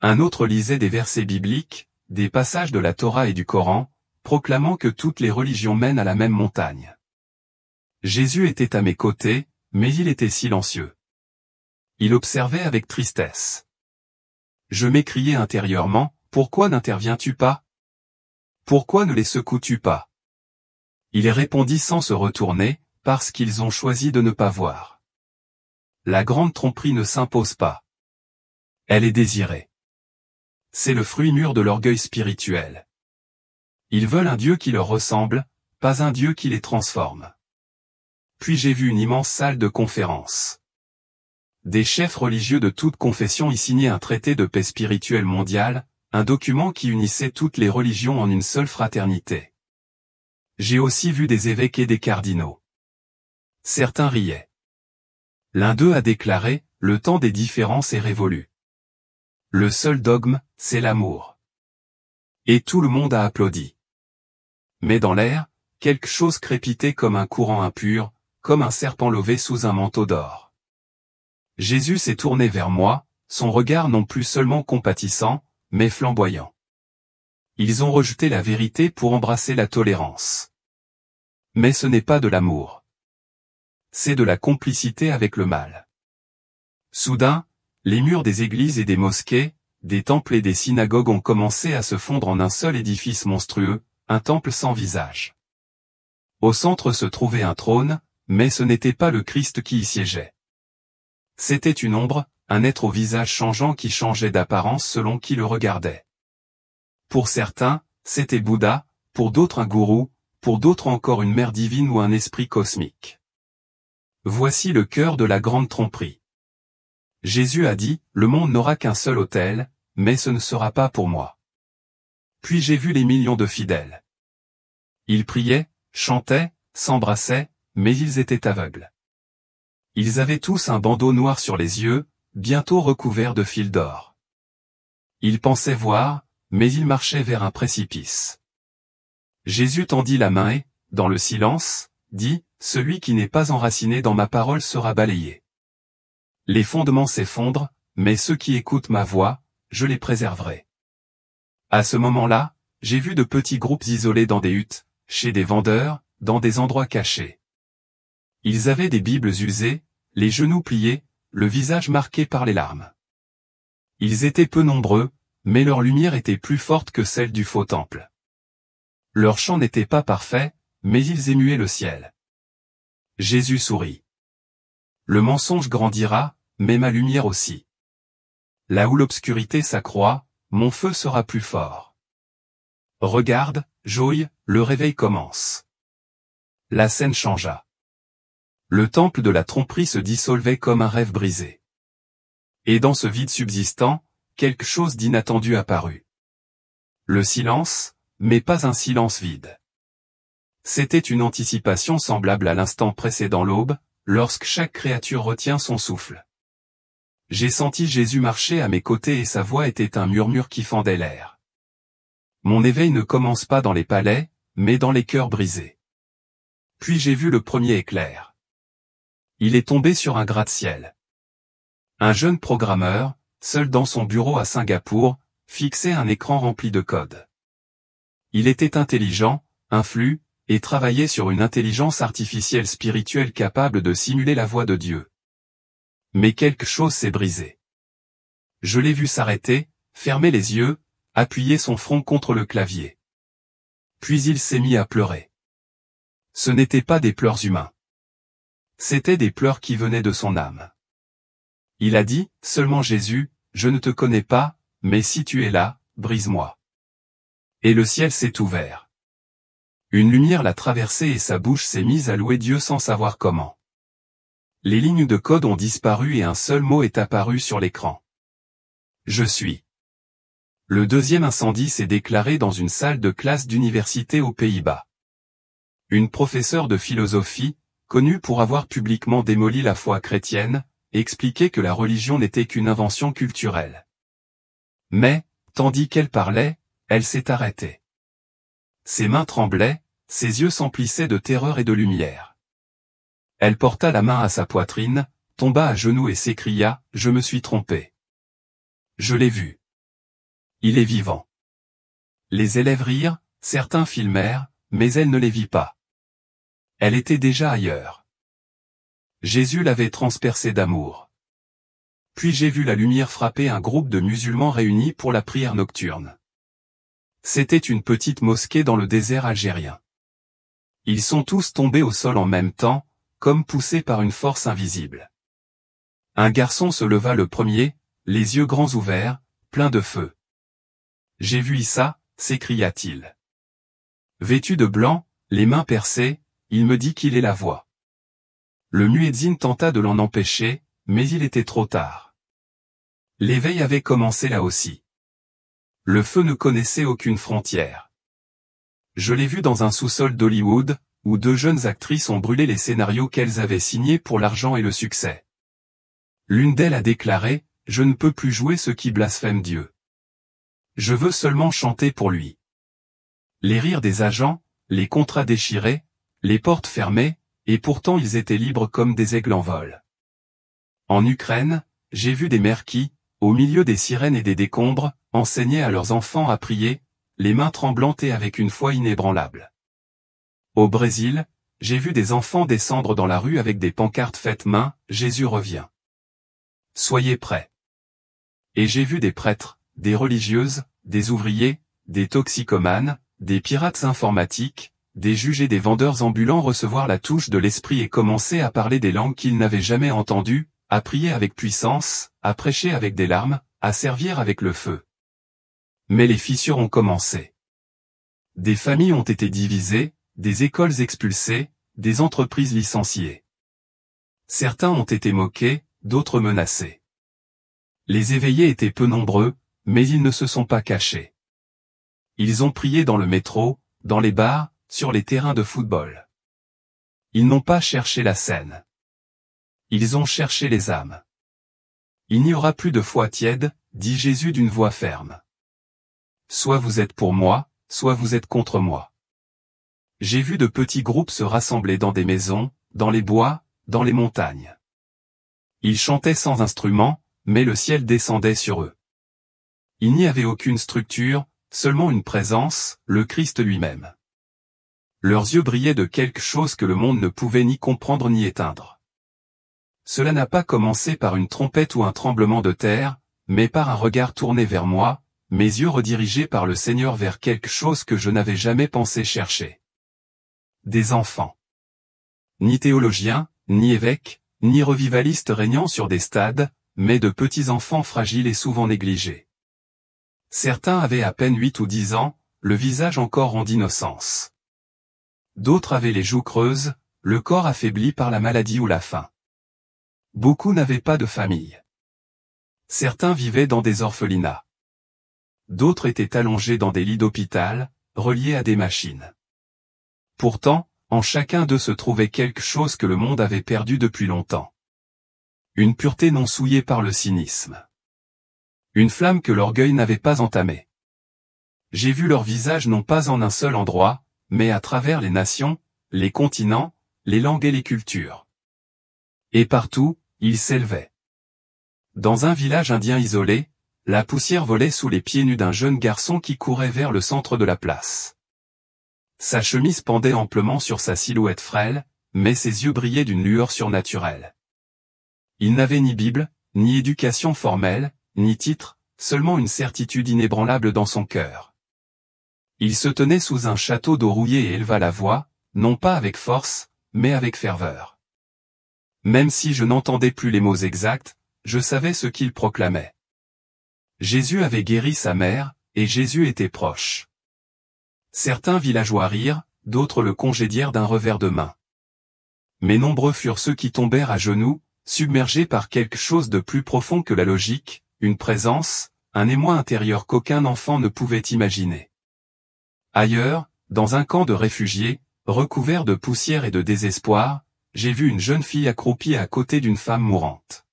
Un autre lisait des versets bibliques, des passages de la Torah et du Coran, proclamant que toutes les religions mènent à la même montagne. Jésus était à mes côtés, mais il était silencieux. Il observait avec tristesse. Je m'écriai intérieurement, « Pourquoi n'interviens-tu pas? Pourquoi ne les secoues-tu pas ?» Il répondit sans se retourner, « Parce qu'ils ont choisi de ne pas voir. » La grande tromperie ne s'impose pas. Elle est désirée. C'est le fruit mûr de l'orgueil spirituel. Ils veulent un Dieu qui leur ressemble, pas un Dieu qui les transforme. Puis j'ai vu une immense salle de conférence. Des chefs religieux de toute confession y signaient un traité de paix spirituelle mondiale, un document qui unissait toutes les religions en une seule fraternité. J'ai aussi vu des évêques et des cardinaux. Certains riaient. L'un d'eux a déclaré, « Le temps des différences est révolu. Le seul dogme, c'est l'amour. » Et tout le monde a applaudi. Mais dans l'air, quelque chose crépitait comme un courant impur, comme un serpent lové sous un manteau d'or. Jésus s'est tourné vers moi, son regard non plus seulement compatissant, mais flamboyant. Ils ont rejeté la vérité pour embrasser la tolérance. Mais ce n'est pas de l'amour. C'est de la complicité avec le mal. Soudain, les murs des églises et des mosquées, des temples et des synagogues ont commencé à se fondre en un seul édifice monstrueux, un temple sans visage. Au centre se trouvait un trône, mais ce n'était pas le Christ qui y siégeait. C'était une ombre, un être au visage changeant qui changeait d'apparence selon qui le regardait. Pour certains, c'était Bouddha, pour d'autres un gourou, pour d'autres encore une mère divine ou un esprit cosmique. Voici le cœur de la grande tromperie. Jésus a dit, le monde n'aura qu'un seul autel, mais ce ne sera pas pour moi. Puis j'ai vu les millions de fidèles. Ils priaient, chantaient, s'embrassaient, mais ils étaient aveugles. Ils avaient tous un bandeau noir sur les yeux, bientôt recouvert de fils d'or. Ils pensaient voir, mais ils marchaient vers un précipice. Jésus tendit la main et, dans le silence, dit, « Celui qui n'est pas enraciné dans ma parole sera balayé. » Les fondements s'effondrent, mais ceux qui écoutent ma voix, je les préserverai. À ce moment-là, j'ai vu de petits groupes isolés dans des huttes, chez des vendeurs, dans des endroits cachés. Ils avaient des Bibles usées, les genoux pliés, le visage marqué par les larmes. Ils étaient peu nombreux, mais leur lumière était plus forte que celle du faux temple. Leur chant n'était pas parfait, mais ils émuaient le ciel. Jésus sourit. Le mensonge grandira, mais ma lumière aussi. Là où l'obscurité s'accroît, mon feu sera plus fort. Regarde, Joï, le réveil commence. La scène changea. Le temple de la tromperie se dissolvait comme un rêve brisé. Et dans ce vide subsistant, quelque chose d'inattendu apparut. Le silence, mais pas un silence vide. C'était une anticipation semblable à l'instant précédant l'aube, lorsque chaque créature retient son souffle. J'ai senti Jésus marcher à mes côtés et sa voix était un murmure qui fendait l'air. Mon éveil ne commence pas dans les palais, mais dans les cœurs brisés. Puis j'ai vu le premier éclair. Il est tombé sur un gratte-ciel. Un jeune programmeur, seul dans son bureau à Singapour, fixait un écran rempli de codes. Il était intelligent, influent, et travaillait sur une intelligence artificielle spirituelle capable de simuler la voix de Dieu. Mais quelque chose s'est brisé. Je l'ai vu s'arrêter, fermer les yeux, appuyer son front contre le clavier. Puis il s'est mis à pleurer. Ce n'étaient pas des pleurs humains. C'étaient des pleurs qui venaient de son âme. Il a dit, seulement Jésus, je ne te connais pas, mais si tu es là, brise-moi. Et le ciel s'est ouvert. Une lumière l'a traversé et sa bouche s'est mise à louer Dieu sans savoir comment. Les lignes de code ont disparu et un seul mot est apparu sur l'écran. Je suis. Le deuxième incendie s'est déclaré dans une salle de classe d'université aux Pays-Bas. Une professeure de philosophie, connue pour avoir publiquement démoli la foi chrétienne, expliquait que la religion n'était qu'une invention culturelle. Mais, tandis qu'elle parlait, elle s'est arrêtée. Ses mains tremblaient, ses yeux s'emplissaient de terreur et de lumière. Elle porta la main à sa poitrine, tomba à genoux et s'écria, « Je me suis trompée. Je l'ai vu. Il est vivant. » Les élèves rirent, certains filmèrent, mais elle ne les vit pas. Elle était déjà ailleurs. Jésus l'avait transpercée d'amour. Puis j'ai vu la lumière frapper un groupe de musulmans réunis pour la prière nocturne. C'était une petite mosquée dans le désert algérien. Ils sont tous tombés au sol en même temps, comme poussés par une force invisible. Un garçon se leva le premier, les yeux grands ouverts, pleins de feu. « J'ai vu Issa » s'écria-t-il. Vêtu de blanc, les mains percées, il me dit qu'il est la voix. Le muezzin tenta de l'en empêcher, mais il était trop tard. L'éveil avait commencé là aussi. Le feu ne connaissait aucune frontière. Je l'ai vu dans un sous-sol d'Hollywood, où deux jeunes actrices ont brûlé les scénarios qu'elles avaient signés pour l'argent et le succès. L'une d'elles a déclaré, « Je ne peux plus jouer ceux qui blasphèment Dieu. Je veux seulement chanter pour lui. » Les rires des agents, les contrats déchirés, les portes fermées, et pourtant ils étaient libres comme des aigles en vol. En Ukraine, j'ai vu des mères qui, au milieu des sirènes et des décombres, enseignaient à leurs enfants à prier, les mains tremblantes et avec une foi inébranlable. Au Brésil, j'ai vu des enfants descendre dans la rue avec des pancartes faites main, « Jésus revient. Soyez prêts. » Et j'ai vu des prêtres, des religieuses, des ouvriers, des toxicomanes, des pirates informatiques, des juges et des vendeurs ambulants recevoir la touche de l'esprit et commencer à parler des langues qu'ils n'avaient jamais entendues, à prier avec puissance, à prêcher avec des larmes, à servir avec le feu. Mais les fissures ont commencé. Des familles ont été divisées, des écoles expulsées, des entreprises licenciées. Certains ont été moqués, d'autres menacés. Les éveillés étaient peu nombreux, mais ils ne se sont pas cachés. Ils ont prié dans le métro, dans les bars, sur les terrains de football. Ils n'ont pas cherché la scène. Ils ont cherché les âmes. Il n'y aura plus de foi tiède, dit Jésus d'une voix ferme. Soit vous êtes pour moi, soit vous êtes contre moi. J'ai vu de petits groupes se rassembler dans des maisons, dans les bois, dans les montagnes. Ils chantaient sans instrument, mais le ciel descendait sur eux. Il n'y avait aucune structure, seulement une présence, le Christ lui-même. Leurs yeux brillaient de quelque chose que le monde ne pouvait ni comprendre ni éteindre. Cela n'a pas commencé par une trompette ou un tremblement de terre, mais par un regard tourné vers moi, mes yeux redirigés par le Seigneur vers quelque chose que je n'avais jamais pensé chercher. Des enfants. Ni théologiens, ni évêques, ni revivalistes régnant sur des stades, mais de petits enfants fragiles et souvent négligés. Certains avaient à peine 8 ou 10 ans, le visage encore rond d'innocence. D'autres avaient les joues creuses, le corps affaibli par la maladie ou la faim. Beaucoup n'avaient pas de famille. Certains vivaient dans des orphelinats. D'autres étaient allongés dans des lits d'hôpital, reliés à des machines. Pourtant, en chacun d'eux se trouvait quelque chose que le monde avait perdu depuis longtemps. Une pureté non souillée par le cynisme. Une flamme que l'orgueil n'avait pas entamée. J'ai vu leur visage non pas en un seul endroit, mais à travers les nations, les continents, les langues et les cultures. Et partout, ils s'élevaient. Dans un village indien isolé, la poussière volait sous les pieds nus d'un jeune garçon qui courait vers le centre de la place. Sa chemise pendait amplement sur sa silhouette frêle, mais ses yeux brillaient d'une lueur surnaturelle. Il n'avait ni Bible, ni éducation formelle, ni titre, seulement une certitude inébranlable dans son cœur. Il se tenait sous un château d'eau rouillée et éleva la voix, non pas avec force, mais avec ferveur. Même si je n'entendais plus les mots exacts, je savais ce qu'il proclamait. Jésus avait guéri sa mère, et Jésus était proche. Certains villageois rirent, d'autres le congédièrent d'un revers de main. Mais nombreux furent ceux qui tombèrent à genoux, submergés par quelque chose de plus profond que la logique, une présence, un émoi intérieur qu'aucun enfant ne pouvait imaginer. Ailleurs, dans un camp de réfugiés, recouvert de poussière et de désespoir, j'ai vu une jeune fille accroupie à côté d'une femme mourante.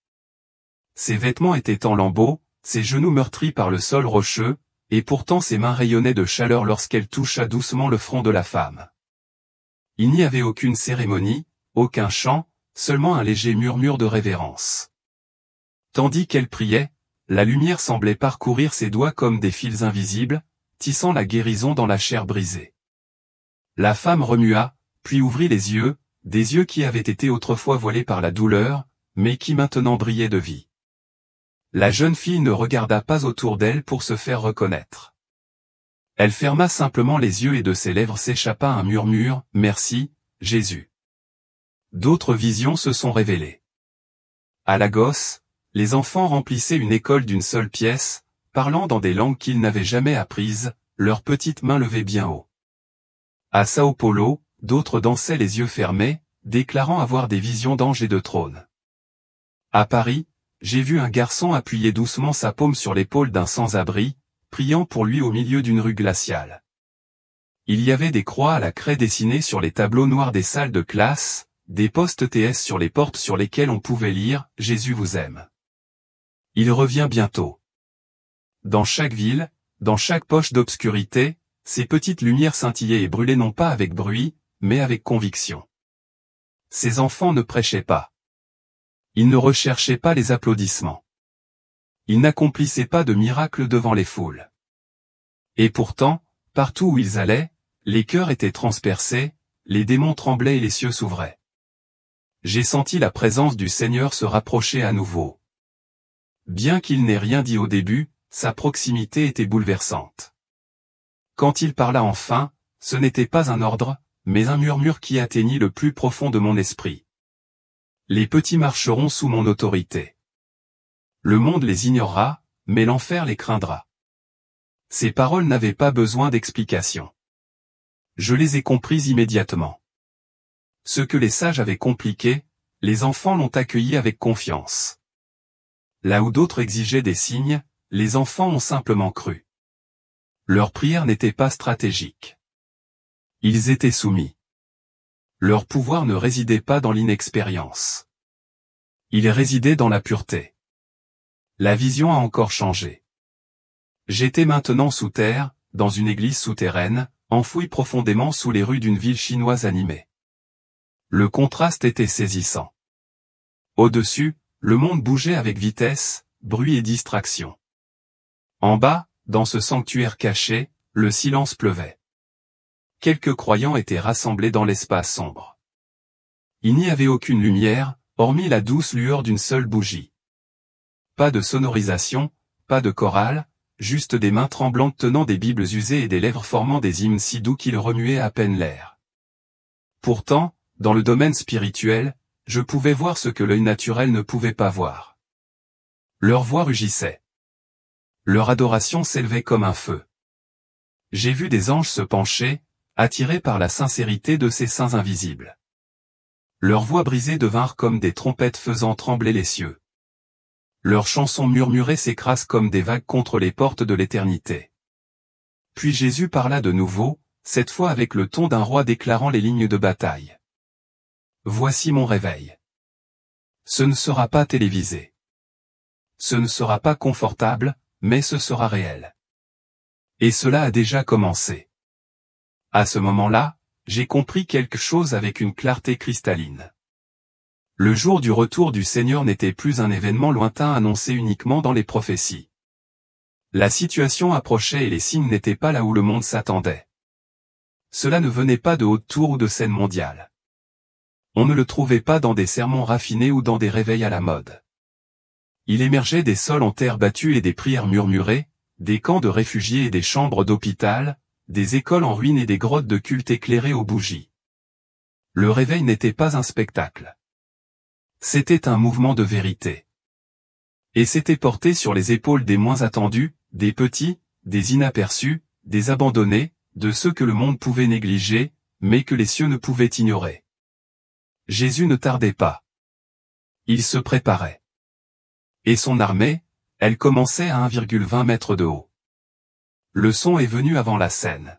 Ses vêtements étaient en lambeaux, ses genoux meurtris par le sol rocheux, et pourtant ses mains rayonnaient de chaleur lorsqu'elle toucha doucement le front de la femme. Il n'y avait aucune cérémonie, aucun chant, seulement un léger murmure de révérence. Tandis qu'elle priait, la lumière semblait parcourir ses doigts comme des fils invisibles, tissant la guérison dans la chair brisée. La femme remua, puis ouvrit les yeux, des yeux qui avaient été autrefois voilés par la douleur, mais qui maintenant brillaient de vie. La jeune fille ne regarda pas autour d'elle pour se faire reconnaître. Elle ferma simplement les yeux et de ses lèvres s'échappa un murmure, « Merci, Jésus ». D'autres visions se sont révélées. À Lagos, les enfants remplissaient une école d'une seule pièce, parlant dans des langues qu'ils n'avaient jamais apprises, leurs petites mains levées bien haut. À Sao Paulo, d'autres dansaient les yeux fermés, déclarant avoir des visions d'anges et de trônes. À Paris, j'ai vu un garçon appuyer doucement sa paume sur l'épaule d'un sans-abri, priant pour lui au milieu d'une rue glaciale. Il y avait des croix à la craie dessinées sur les tableaux noirs des salles de classe, des postes TS sur les portes sur lesquelles on pouvait lire « Jésus vous aime ». Il revient bientôt. Dans chaque ville, dans chaque poche d'obscurité, ces petites lumières scintillaient et brûlaient non pas avec bruit, mais avec conviction. Ces enfants ne prêchaient pas. Ils ne recherchaient pas les applaudissements. Ils n'accomplissaient pas de miracles devant les foules. Et pourtant, partout où ils allaient, les cœurs étaient transpercés, les démons tremblaient et les cieux s'ouvraient. J'ai senti la présence du Seigneur se rapprocher à nouveau. Bien qu'il n'ait rien dit au début, sa proximité était bouleversante. Quand il parla enfin, ce n'était pas un ordre, mais un murmure qui atteignit le plus profond de mon esprit. Les petits marcheront sous mon autorité. Le monde les ignorera, mais l'enfer les craindra. Ces paroles n'avaient pas besoin d'explication. Je les ai comprises immédiatement. Ce que les sages avaient compliqué, les enfants l'ont accueilli avec confiance. Là où d'autres exigeaient des signes, les enfants ont simplement cru. Leur prière n'était pas stratégique. Ils étaient soumis. Leur pouvoir ne résidait pas dans l'inexpérience. Il résidait dans la pureté. La vision a encore changé. J'étais maintenant sous terre, dans une église souterraine, enfouie profondément sous les rues d'une ville chinoise animée. Le contraste était saisissant. Au-dessus, le monde bougeait avec vitesse, bruit et distraction. En bas, dans ce sanctuaire caché, le silence pleuvait. Quelques croyants étaient rassemblés dans l'espace sombre. Il n'y avait aucune lumière, hormis la douce lueur d'une seule bougie. Pas de sonorisation, pas de chorale, juste des mains tremblantes tenant des bibles usées et des lèvres formant des hymnes si doux qu'ils remuaient à peine l'air. Pourtant, dans le domaine spirituel, je pouvais voir ce que l'œil naturel ne pouvait pas voir. Leur voix rugissait. Leur adoration s'élevait comme un feu. J'ai vu des anges se pencher, attirés par la sincérité de ces saints invisibles. Leurs voix brisées devinrent comme des trompettes faisant trembler les cieux. Leurs chansons murmurées s'écrasent comme des vagues contre les portes de l'éternité. Puis Jésus parla de nouveau, cette fois avec le ton d'un roi déclarant les lignes de bataille. Voici mon réveil. Ce ne sera pas télévisé. Ce ne sera pas confortable, mais ce sera réel. Et cela a déjà commencé. À ce moment-là, j'ai compris quelque chose avec une clarté cristalline. Le jour du retour du Seigneur n'était plus un événement lointain annoncé uniquement dans les prophéties. La situation approchait et les signes n'étaient pas là où le monde s'attendait. Cela ne venait pas de haute tour ou de scène mondiale. On ne le trouvait pas dans des sermons raffinés ou dans des réveils à la mode. Il émergeait des sols en terre battue et des prières murmurées, des camps de réfugiés et des chambres d'hôpital, des écoles en ruine et des grottes de culte éclairées aux bougies. Le réveil n'était pas un spectacle. C'était un mouvement de vérité. Et c'était porté sur les épaules des moins attendus, des petits, des inaperçus, des abandonnés, de ceux que le monde pouvait négliger, mais que les cieux ne pouvaient ignorer. Jésus ne tardait pas. Il se préparait. Et son armée, elle commençait à 1,20 mètres de haut. Le son est venu avant la scène.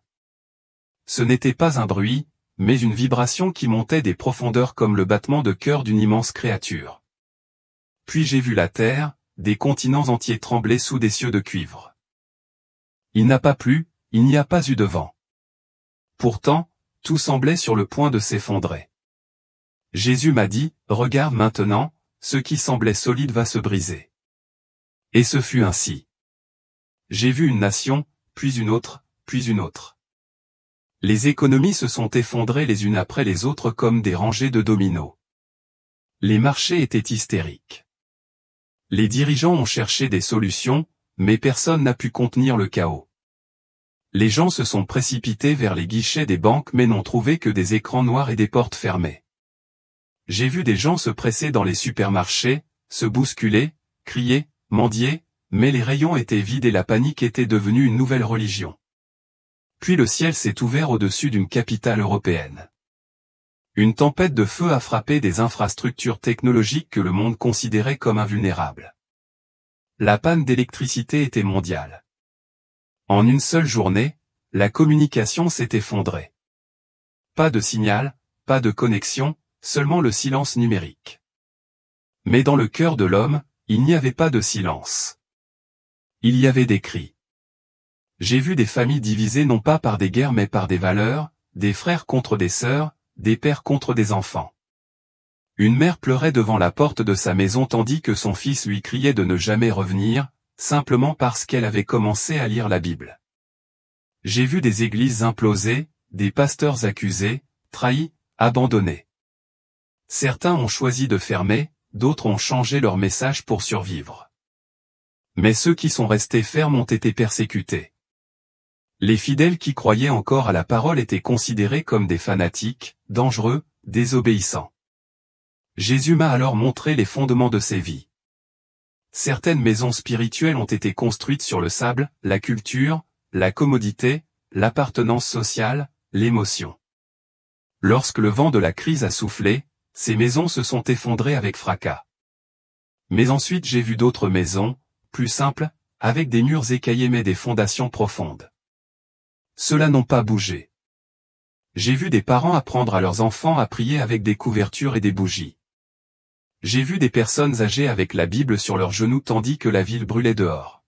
Ce n'était pas un bruit, mais une vibration qui montait des profondeurs comme le battement de cœur d'une immense créature. Puis j'ai vu la terre, des continents entiers trembler sous des cieux de cuivre. Il n'a pas plu, il n'y a pas eu de vent. Pourtant, tout semblait sur le point de s'effondrer. Jésus m'a dit, regarde maintenant, ce qui semblait solide va se briser. Et ce fut ainsi. J'ai vu une nation, puis une autre, puis une autre. Les économies se sont effondrées les unes après les autres comme des rangées de dominos. Les marchés étaient hystériques. Les dirigeants ont cherché des solutions, mais personne n'a pu contenir le chaos. Les gens se sont précipités vers les guichets des banques mais n'ont trouvé que des écrans noirs et des portes fermées. J'ai vu des gens se presser dans les supermarchés, se bousculer, crier, mendier, mais les rayons étaient vides et la panique était devenue une nouvelle religion. Puis le ciel s'est ouvert au-dessus d'une capitale européenne. Une tempête de feu a frappé des infrastructures technologiques que le monde considérait comme invulnérables. La panne d'électricité était mondiale. En une seule journée, la communication s'est effondrée. Pas de signal, pas de connexion, seulement le silence numérique. Mais dans le cœur de l'homme, il n'y avait pas de silence. Il y avait des cris. J'ai vu des familles divisées non pas par des guerres mais par des valeurs, des frères contre des sœurs, des pères contre des enfants. Une mère pleurait devant la porte de sa maison tandis que son fils lui criait de ne jamais revenir, simplement parce qu'elle avait commencé à lire la Bible. J'ai vu des églises implosées, des pasteurs accusés, trahis, abandonnés. Certains ont choisi de fermer, d'autres ont changé leur message pour survivre. Mais ceux qui sont restés fermes ont été persécutés. Les fidèles qui croyaient encore à la parole étaient considérés comme des fanatiques, dangereux, désobéissants. Jésus m'a alors montré les fondements de ces vies. Certaines maisons spirituelles ont été construites sur le sable, la culture, la commodité, l'appartenance sociale, l'émotion. Lorsque le vent de la crise a soufflé, ces maisons se sont effondrées avec fracas. Mais ensuite j'ai vu d'autres maisons, plus simples, avec des murs écaillés mais des fondations profondes. Ceux-là n'ont pas bougé. J'ai vu des parents apprendre à leurs enfants à prier avec des couvertures et des bougies. J'ai vu des personnes âgées avec la Bible sur leurs genoux tandis que la ville brûlait dehors.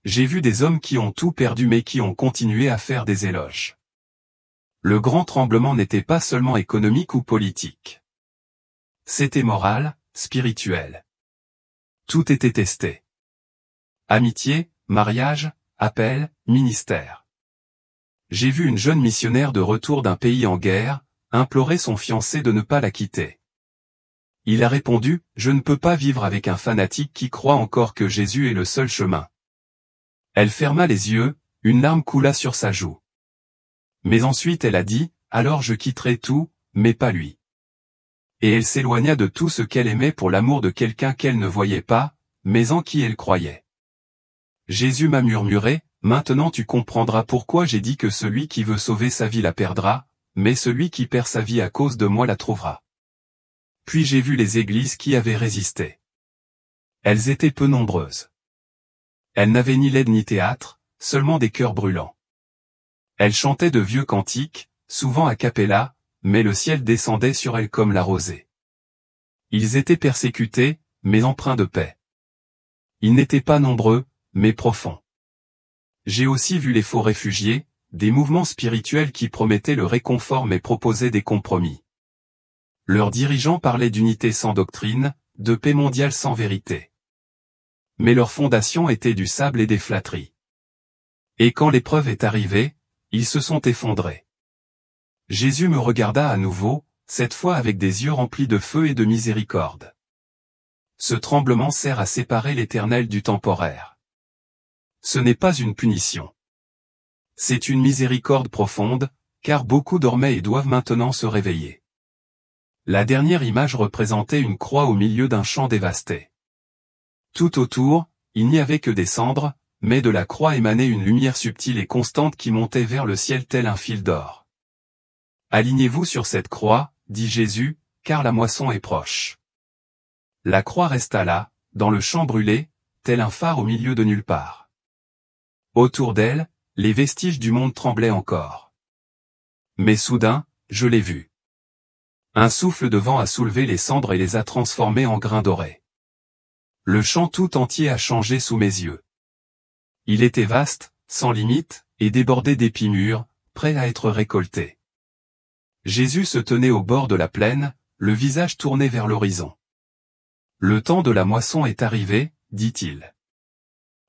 J'ai vu des hommes qui ont tout perdu mais qui ont continué à faire des éloges. Le grand tremblement n'était pas seulement économique ou politique. C'était moral, spirituel. Tout était testé. Amitié, mariage, appel, ministère. J'ai vu une jeune missionnaire de retour d'un pays en guerre, implorer son fiancé de ne pas la quitter. Il a répondu, « Je ne peux pas vivre avec un fanatique qui croit encore que Jésus est le seul chemin. » Elle ferma les yeux, une larme coula sur sa joue. Mais ensuite elle a dit, « Alors je quitterai tout, mais pas lui. » Et elle s'éloigna de tout ce qu'elle aimait pour l'amour de quelqu'un qu'elle ne voyait pas, mais en qui elle croyait. Jésus m'a murmuré, « Maintenant tu comprendras pourquoi j'ai dit que celui qui veut sauver sa vie la perdra, mais celui qui perd sa vie à cause de moi la trouvera. » Puis j'ai vu les églises qui avaient résisté. Elles étaient peu nombreuses. Elles n'avaient ni LED ni théâtre, seulement des cœurs brûlants. Elles chantaient de vieux cantiques, souvent a cappella, mais le ciel descendait sur elles comme la rosée. Ils étaient persécutés, mais empreints de paix. Ils n'étaient pas nombreux, mais profonds. J'ai aussi vu les faux réfugiés, des mouvements spirituels qui promettaient le réconfort mais proposaient des compromis. Leurs dirigeants parlaient d'unité sans doctrine, de paix mondiale sans vérité. Mais leur fondation était du sable et des flatteries. Et quand l'épreuve est arrivée, ils se sont effondrés. Jésus me regarda à nouveau, cette fois avec des yeux remplis de feu et de miséricorde. Ce tremblement sert à séparer l'éternel du temporaire. Ce n'est pas une punition. C'est une miséricorde profonde, car beaucoup dormaient et doivent maintenant se réveiller. La dernière image représentait une croix au milieu d'un champ dévasté. Tout autour, il n'y avait que des cendres, mais de la croix émanait une lumière subtile et constante qui montait vers le ciel tel un fil d'or. « Alignez-vous sur cette croix, dit Jésus, car la moisson est proche. » La croix resta là, dans le champ brûlé, tel un phare au milieu de nulle part. Autour d'elle, les vestiges du monde tremblaient encore. Mais soudain, je l'ai vue. Un souffle de vent a soulevé les cendres et les a transformées en grains dorés. Le champ tout entier a changé sous mes yeux. Il était vaste, sans limite, et débordé d'épis mûrs, prêt à être récolté. Jésus se tenait au bord de la plaine, le visage tourné vers l'horizon. « Le temps de la moisson est arrivé, dit-il.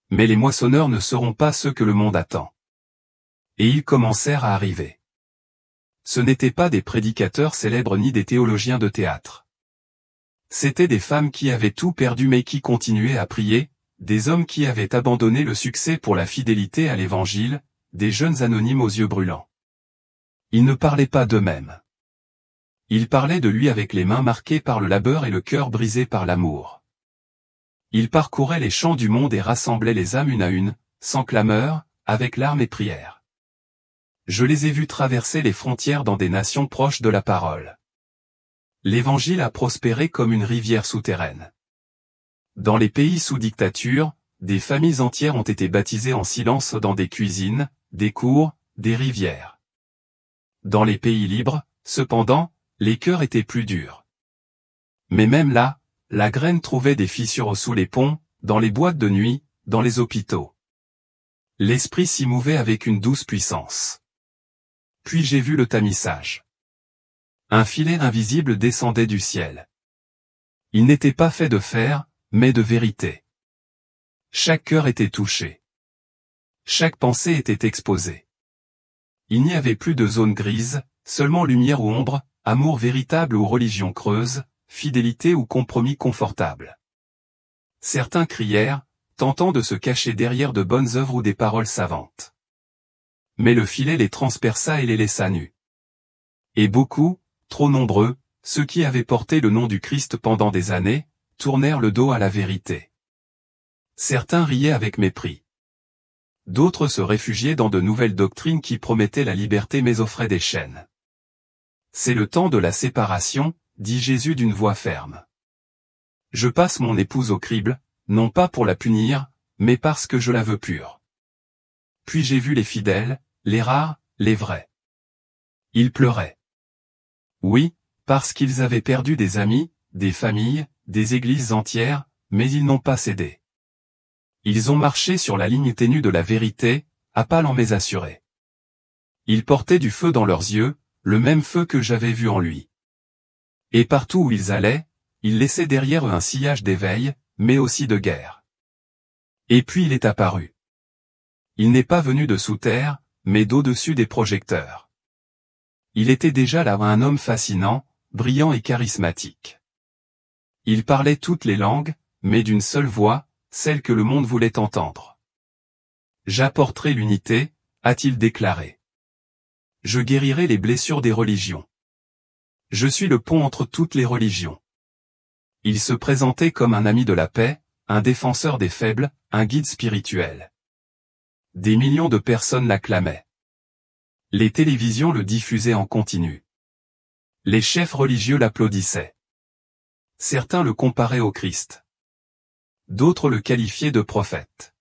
Mais les moissonneurs ne seront pas ceux que le monde attend. » Et ils commencèrent à arriver. Ce n'étaient pas des prédicateurs célèbres ni des théologiens de théâtre. C'étaient des femmes qui avaient tout perdu mais qui continuaient à prier, des hommes qui avaient abandonné le succès pour la fidélité à l'Évangile, des jeunes anonymes aux yeux brûlants. Ils ne parlaient pas d'eux-mêmes. Ils parlaient de lui avec les mains marquées par le labeur et le cœur brisé par l'amour. Ils parcouraient les champs du monde et rassemblaient les âmes une à une, sans clameur, avec larmes et prières. Je les ai vus traverser les frontières dans des nations proches de la parole. L'Évangile a prospéré comme une rivière souterraine. Dans les pays sous dictature, des familles entières ont été baptisées en silence dans des cuisines, des cours, des rivières. Dans les pays libres, cependant, les cœurs étaient plus durs. Mais même là, la graine trouvait des fissures sous les ponts, dans les boîtes de nuit, dans les hôpitaux. L'esprit s'y mouvait avec une douce puissance. Puis j'ai vu le tamissage. Un filet invisible descendait du ciel. Il n'était pas fait de fer, mais de vérité. Chaque cœur était touché. Chaque pensée était exposée. Il n'y avait plus de zone grise, seulement lumière ou ombre, amour véritable ou religion creuse, fidélité ou compromis confortable. Certains crièrent, tentant de se cacher derrière de bonnes œuvres ou des paroles savantes. Mais le filet les transperça et les laissa nus. Et beaucoup, trop nombreux, ceux qui avaient porté le nom du Christ pendant des années, tournèrent le dos à la vérité. Certains riaient avec mépris. D'autres se réfugiaient dans de nouvelles doctrines qui promettaient la liberté mais offraient des chaînes. C'est le temps de la séparation, dit Jésus d'une voix ferme. Je passe mon épouse au crible, non pas pour la punir, mais parce que je la veux pure. Puis j'ai vu les fidèles, les rares, les vrais. Ils pleuraient. Oui, parce qu'ils avaient perdu des amis, des familles, des églises entières, mais ils n'ont pas cédé. Ils ont marché sur la ligne ténue de la vérité, à pas lents mais assurés. Ils portaient du feu dans leurs yeux, le même feu que j'avais vu en lui. Et partout où ils allaient, ils laissaient derrière eux un sillage d'éveil, mais aussi de guerre. Et puis il est apparu. Il n'est pas venu de sous terre, mais d'au-dessus des projecteurs. Il était déjà là un homme fascinant, brillant et charismatique. Il parlait toutes les langues, mais d'une seule voix, celle que le monde voulait entendre. J'apporterai l'unité, a-t-il déclaré. Je guérirai les blessures des religions. Je suis le pont entre toutes les religions. Il se présentait comme un ami de la paix, un défenseur des faibles, un guide spirituel. Des millions de personnes l'acclamaient. Les télévisions le diffusaient en continu. Les chefs religieux l'applaudissaient. Certains le comparaient au Christ. D'autres le qualifiaient de prophète.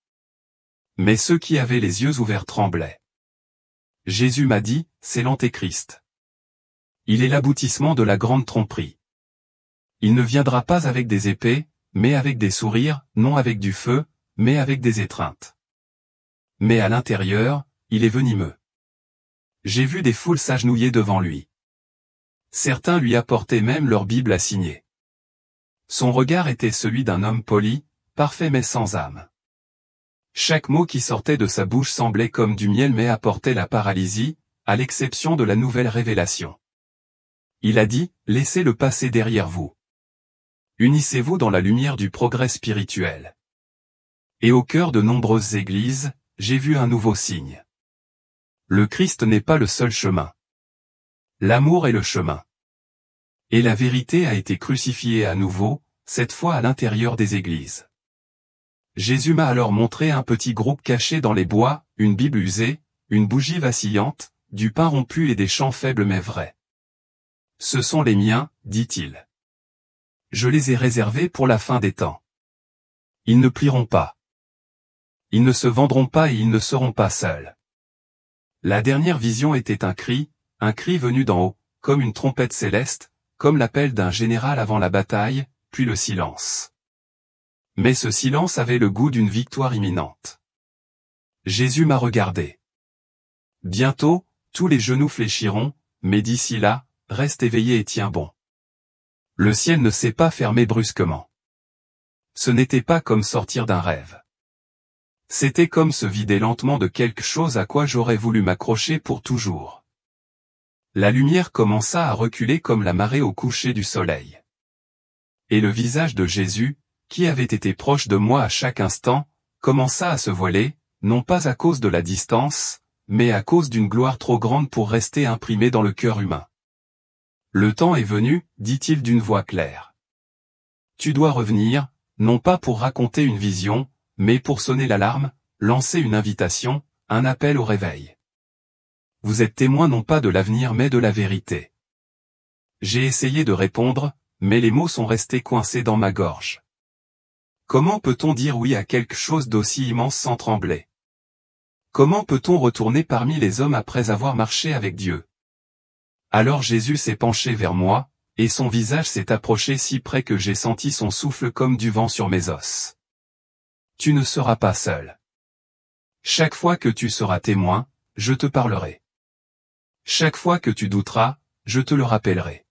Mais ceux qui avaient les yeux ouverts tremblaient. Jésus m'a dit, c'est l'Antéchrist. Il est l'aboutissement de la grande tromperie. Il ne viendra pas avec des épées, mais avec des sourires, non avec du feu, mais avec des étreintes. Mais à l'intérieur, il est venimeux. J'ai vu des foules s'agenouiller devant lui. Certains lui apportaient même leur Bible à signer. Son regard était celui d'un homme poli, parfait mais sans âme. Chaque mot qui sortait de sa bouche semblait comme du miel mais apportait la paralysie, à l'exception de la nouvelle révélation. Il a dit, laissez le passé derrière vous. Unissez-vous dans la lumière du progrès spirituel. Et au cœur de nombreuses églises, j'ai vu un nouveau signe. Le Christ n'est pas le seul chemin. L'amour est le chemin. Et la vérité a été crucifiée à nouveau, cette fois à l'intérieur des églises. Jésus m'a alors montré un petit groupe caché dans les bois, une Bible usée, une bougie vacillante, du pain rompu et des chants faibles mais vrais. Ce sont les miens, dit-il. Je les ai réservés pour la fin des temps. Ils ne plieront pas. Ils ne se vendront pas et ils ne seront pas seuls. La dernière vision était un cri venu d'en haut, comme une trompette céleste, comme l'appel d'un général avant la bataille, puis le silence. Mais ce silence avait le goût d'une victoire imminente. Jésus m'a regardé. Bientôt, tous les genoux fléchiront, mais d'ici là, reste éveillé et tiens bon. Le ciel ne s'est pas fermé brusquement. Ce n'était pas comme sortir d'un rêve. C'était comme se vider lentement de quelque chose à quoi j'aurais voulu m'accrocher pour toujours. La lumière commença à reculer comme la marée au coucher du soleil. Et le visage de Jésus, qui avait été proche de moi à chaque instant, commença à se voiler, non pas à cause de la distance, mais à cause d'une gloire trop grande pour rester imprimée dans le cœur humain. Le temps est venu, dit-il d'une voix claire. Tu dois revenir, non pas pour raconter une vision, mais pour sonner l'alarme, lancer une invitation, un appel au réveil. Vous êtes témoin non pas de l'avenir mais de la vérité. J'ai essayé de répondre, mais les mots sont restés coincés dans ma gorge. Comment peut-on dire oui à quelque chose d'aussi immense sans trembler? Comment peut-on retourner parmi les hommes après avoir marché avec Dieu? Alors Jésus s'est penché vers moi, et son visage s'est approché si près que j'ai senti son souffle comme du vent sur mes os. Tu ne seras pas seul. Chaque fois que tu seras témoin, je te parlerai. Chaque fois que tu douteras, je te le rappellerai.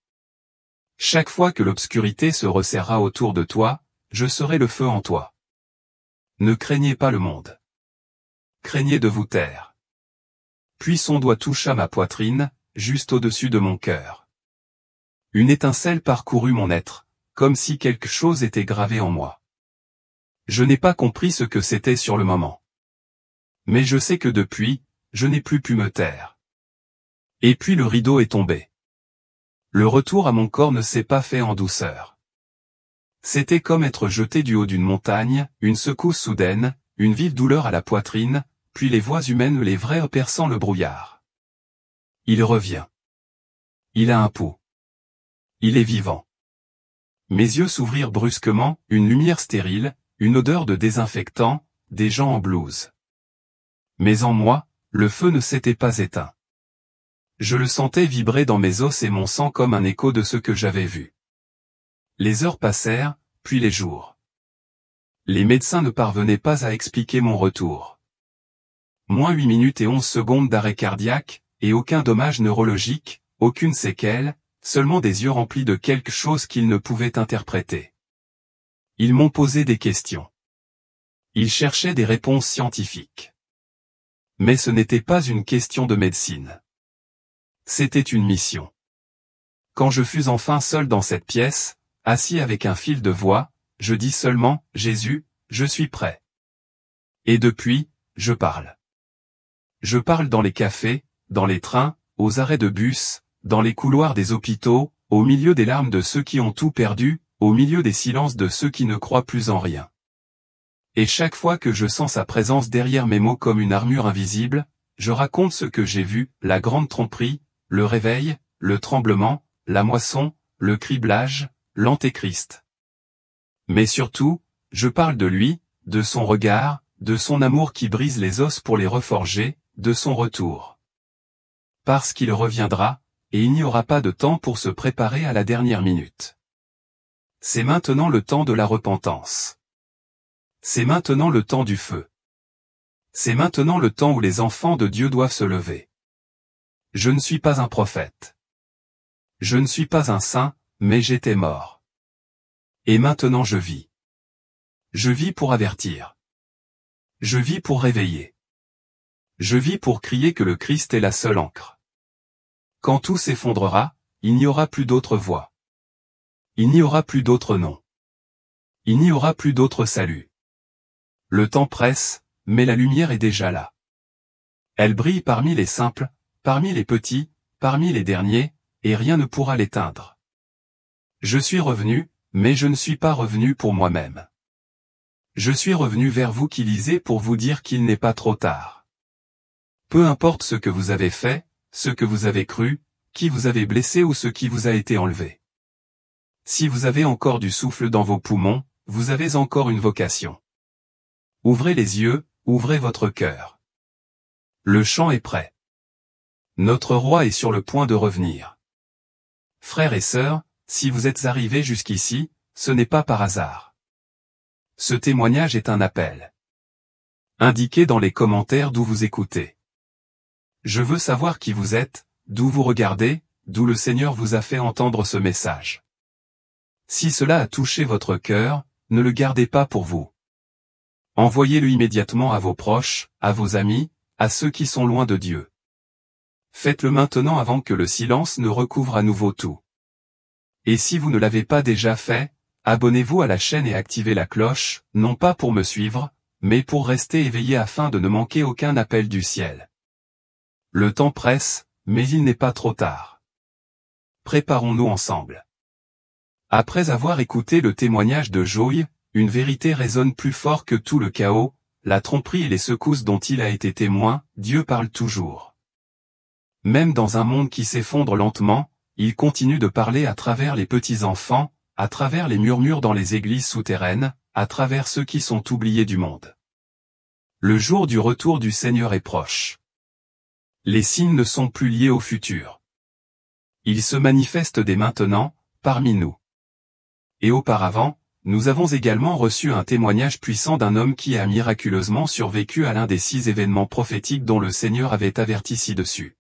Chaque fois que l'obscurité se resserrera autour de toi, je serai le feu en toi. Ne craignez pas le monde. Craignez de vous taire. Puis son doigt toucha ma poitrine, juste au-dessus de mon cœur. Une étincelle parcourut mon être, comme si quelque chose était gravé en moi. Je n'ai pas compris ce que c'était sur le moment. Mais je sais que depuis, je n'ai plus pu me taire. Et puis le rideau est tombé. Le retour à mon corps ne s'est pas fait en douceur. C'était comme être jeté du haut d'une montagne, une secousse soudaine, une vive douleur à la poitrine, puis les voix humaines les vraies perçant le brouillard. Il revient. Il a un pouls. Il est vivant. Mes yeux s'ouvrirent brusquement, une lumière stérile, une odeur de désinfectant, des gens en blouse. Mais en moi, le feu ne s'était pas éteint. Je le sentais vibrer dans mes os et mon sang comme un écho de ce que j'avais vu. Les heures passèrent, puis les jours. Les médecins ne parvenaient pas à expliquer mon retour. Moins 8 minutes et 11 secondes d'arrêt cardiaque, et aucun dommage neurologique, aucune séquelle, seulement des yeux remplis de quelque chose qu'ils ne pouvaient interpréter. Ils m'ont posé des questions. Ils cherchaient des réponses scientifiques. Mais ce n'était pas une question de médecine. C'était une mission. Quand je fus enfin seul dans cette pièce, assis avec un fil de voix, je dis seulement, « Jésus, je suis prêt. » Et depuis, je parle. Je parle dans les cafés, dans les trains, aux arrêts de bus, dans les couloirs des hôpitaux, au milieu des larmes de ceux qui ont tout perdu, au milieu des silences de ceux qui ne croient plus en rien. Et chaque fois que je sens sa présence derrière mes mots comme une armure invisible, je raconte ce que j'ai vu, la grande tromperie, le réveil, le tremblement, la moisson, le criblage, l'antéchrist. Mais surtout, je parle de lui, de son regard, de son amour qui brise les os pour les reforger, de son retour. Parce qu'il reviendra, et il n'y aura pas de temps pour se préparer à la dernière minute. C'est maintenant le temps de la repentance. C'est maintenant le temps du feu. C'est maintenant le temps où les enfants de Dieu doivent se lever. Je ne suis pas un prophète. Je ne suis pas un saint, mais j'étais mort. Et maintenant je vis. Je vis pour avertir. Je vis pour réveiller. Je vis pour crier que le Christ est la seule ancre. Quand tout s'effondrera, il n'y aura plus d'autre voix. Il n'y aura plus d'autre nom. Il n'y aura plus d'autre salut. Le temps presse, mais la lumière est déjà là. Elle brille parmi les simples, parmi les petits, parmi les derniers, et rien ne pourra l'éteindre. Je suis revenu, mais je ne suis pas revenu pour moi-même. Je suis revenu vers vous qui lisez pour vous dire qu'il n'est pas trop tard. Peu importe ce que vous avez fait, ce que vous avez cru, qui vous avez blessé ou ce qui vous a été enlevé. Si vous avez encore du souffle dans vos poumons, vous avez encore une vocation. Ouvrez les yeux, ouvrez votre cœur. Le chant est prêt. Notre roi est sur le point de revenir. Frères et sœurs, si vous êtes arrivés jusqu'ici, ce n'est pas par hasard. Ce témoignage est un appel. Indiquez dans les commentaires d'où vous écoutez. Je veux savoir qui vous êtes, d'où vous regardez, d'où le Seigneur vous a fait entendre ce message. Si cela a touché votre cœur, ne le gardez pas pour vous. Envoyez-le immédiatement à vos proches, à vos amis, à ceux qui sont loin de Dieu. Faites-le maintenant avant que le silence ne recouvre à nouveau tout. Et si vous ne l'avez pas déjà fait, abonnez-vous à la chaîne et activez la cloche, non pas pour me suivre, mais pour rester éveillé afin de ne manquer aucun appel du ciel. Le temps presse, mais il n'est pas trop tard. Préparons-nous ensemble. Après avoir écouté le témoignage de Joï, une vérité résonne plus fort que tout le chaos, la tromperie et les secousses dont il a été témoin, Dieu parle toujours. Même dans un monde qui s'effondre lentement, il continue de parler à travers les petits-enfants, à travers les murmures dans les églises souterraines, à travers ceux qui sont oubliés du monde. Le jour du retour du Seigneur est proche. Les signes ne sont plus liés au futur. Ils se manifestent dès maintenant, parmi nous. Et auparavant, nous avons également reçu un témoignage puissant d'un homme qui a miraculeusement survécu à l'un des 6 événements prophétiques dont le Seigneur avait averti ci-dessus.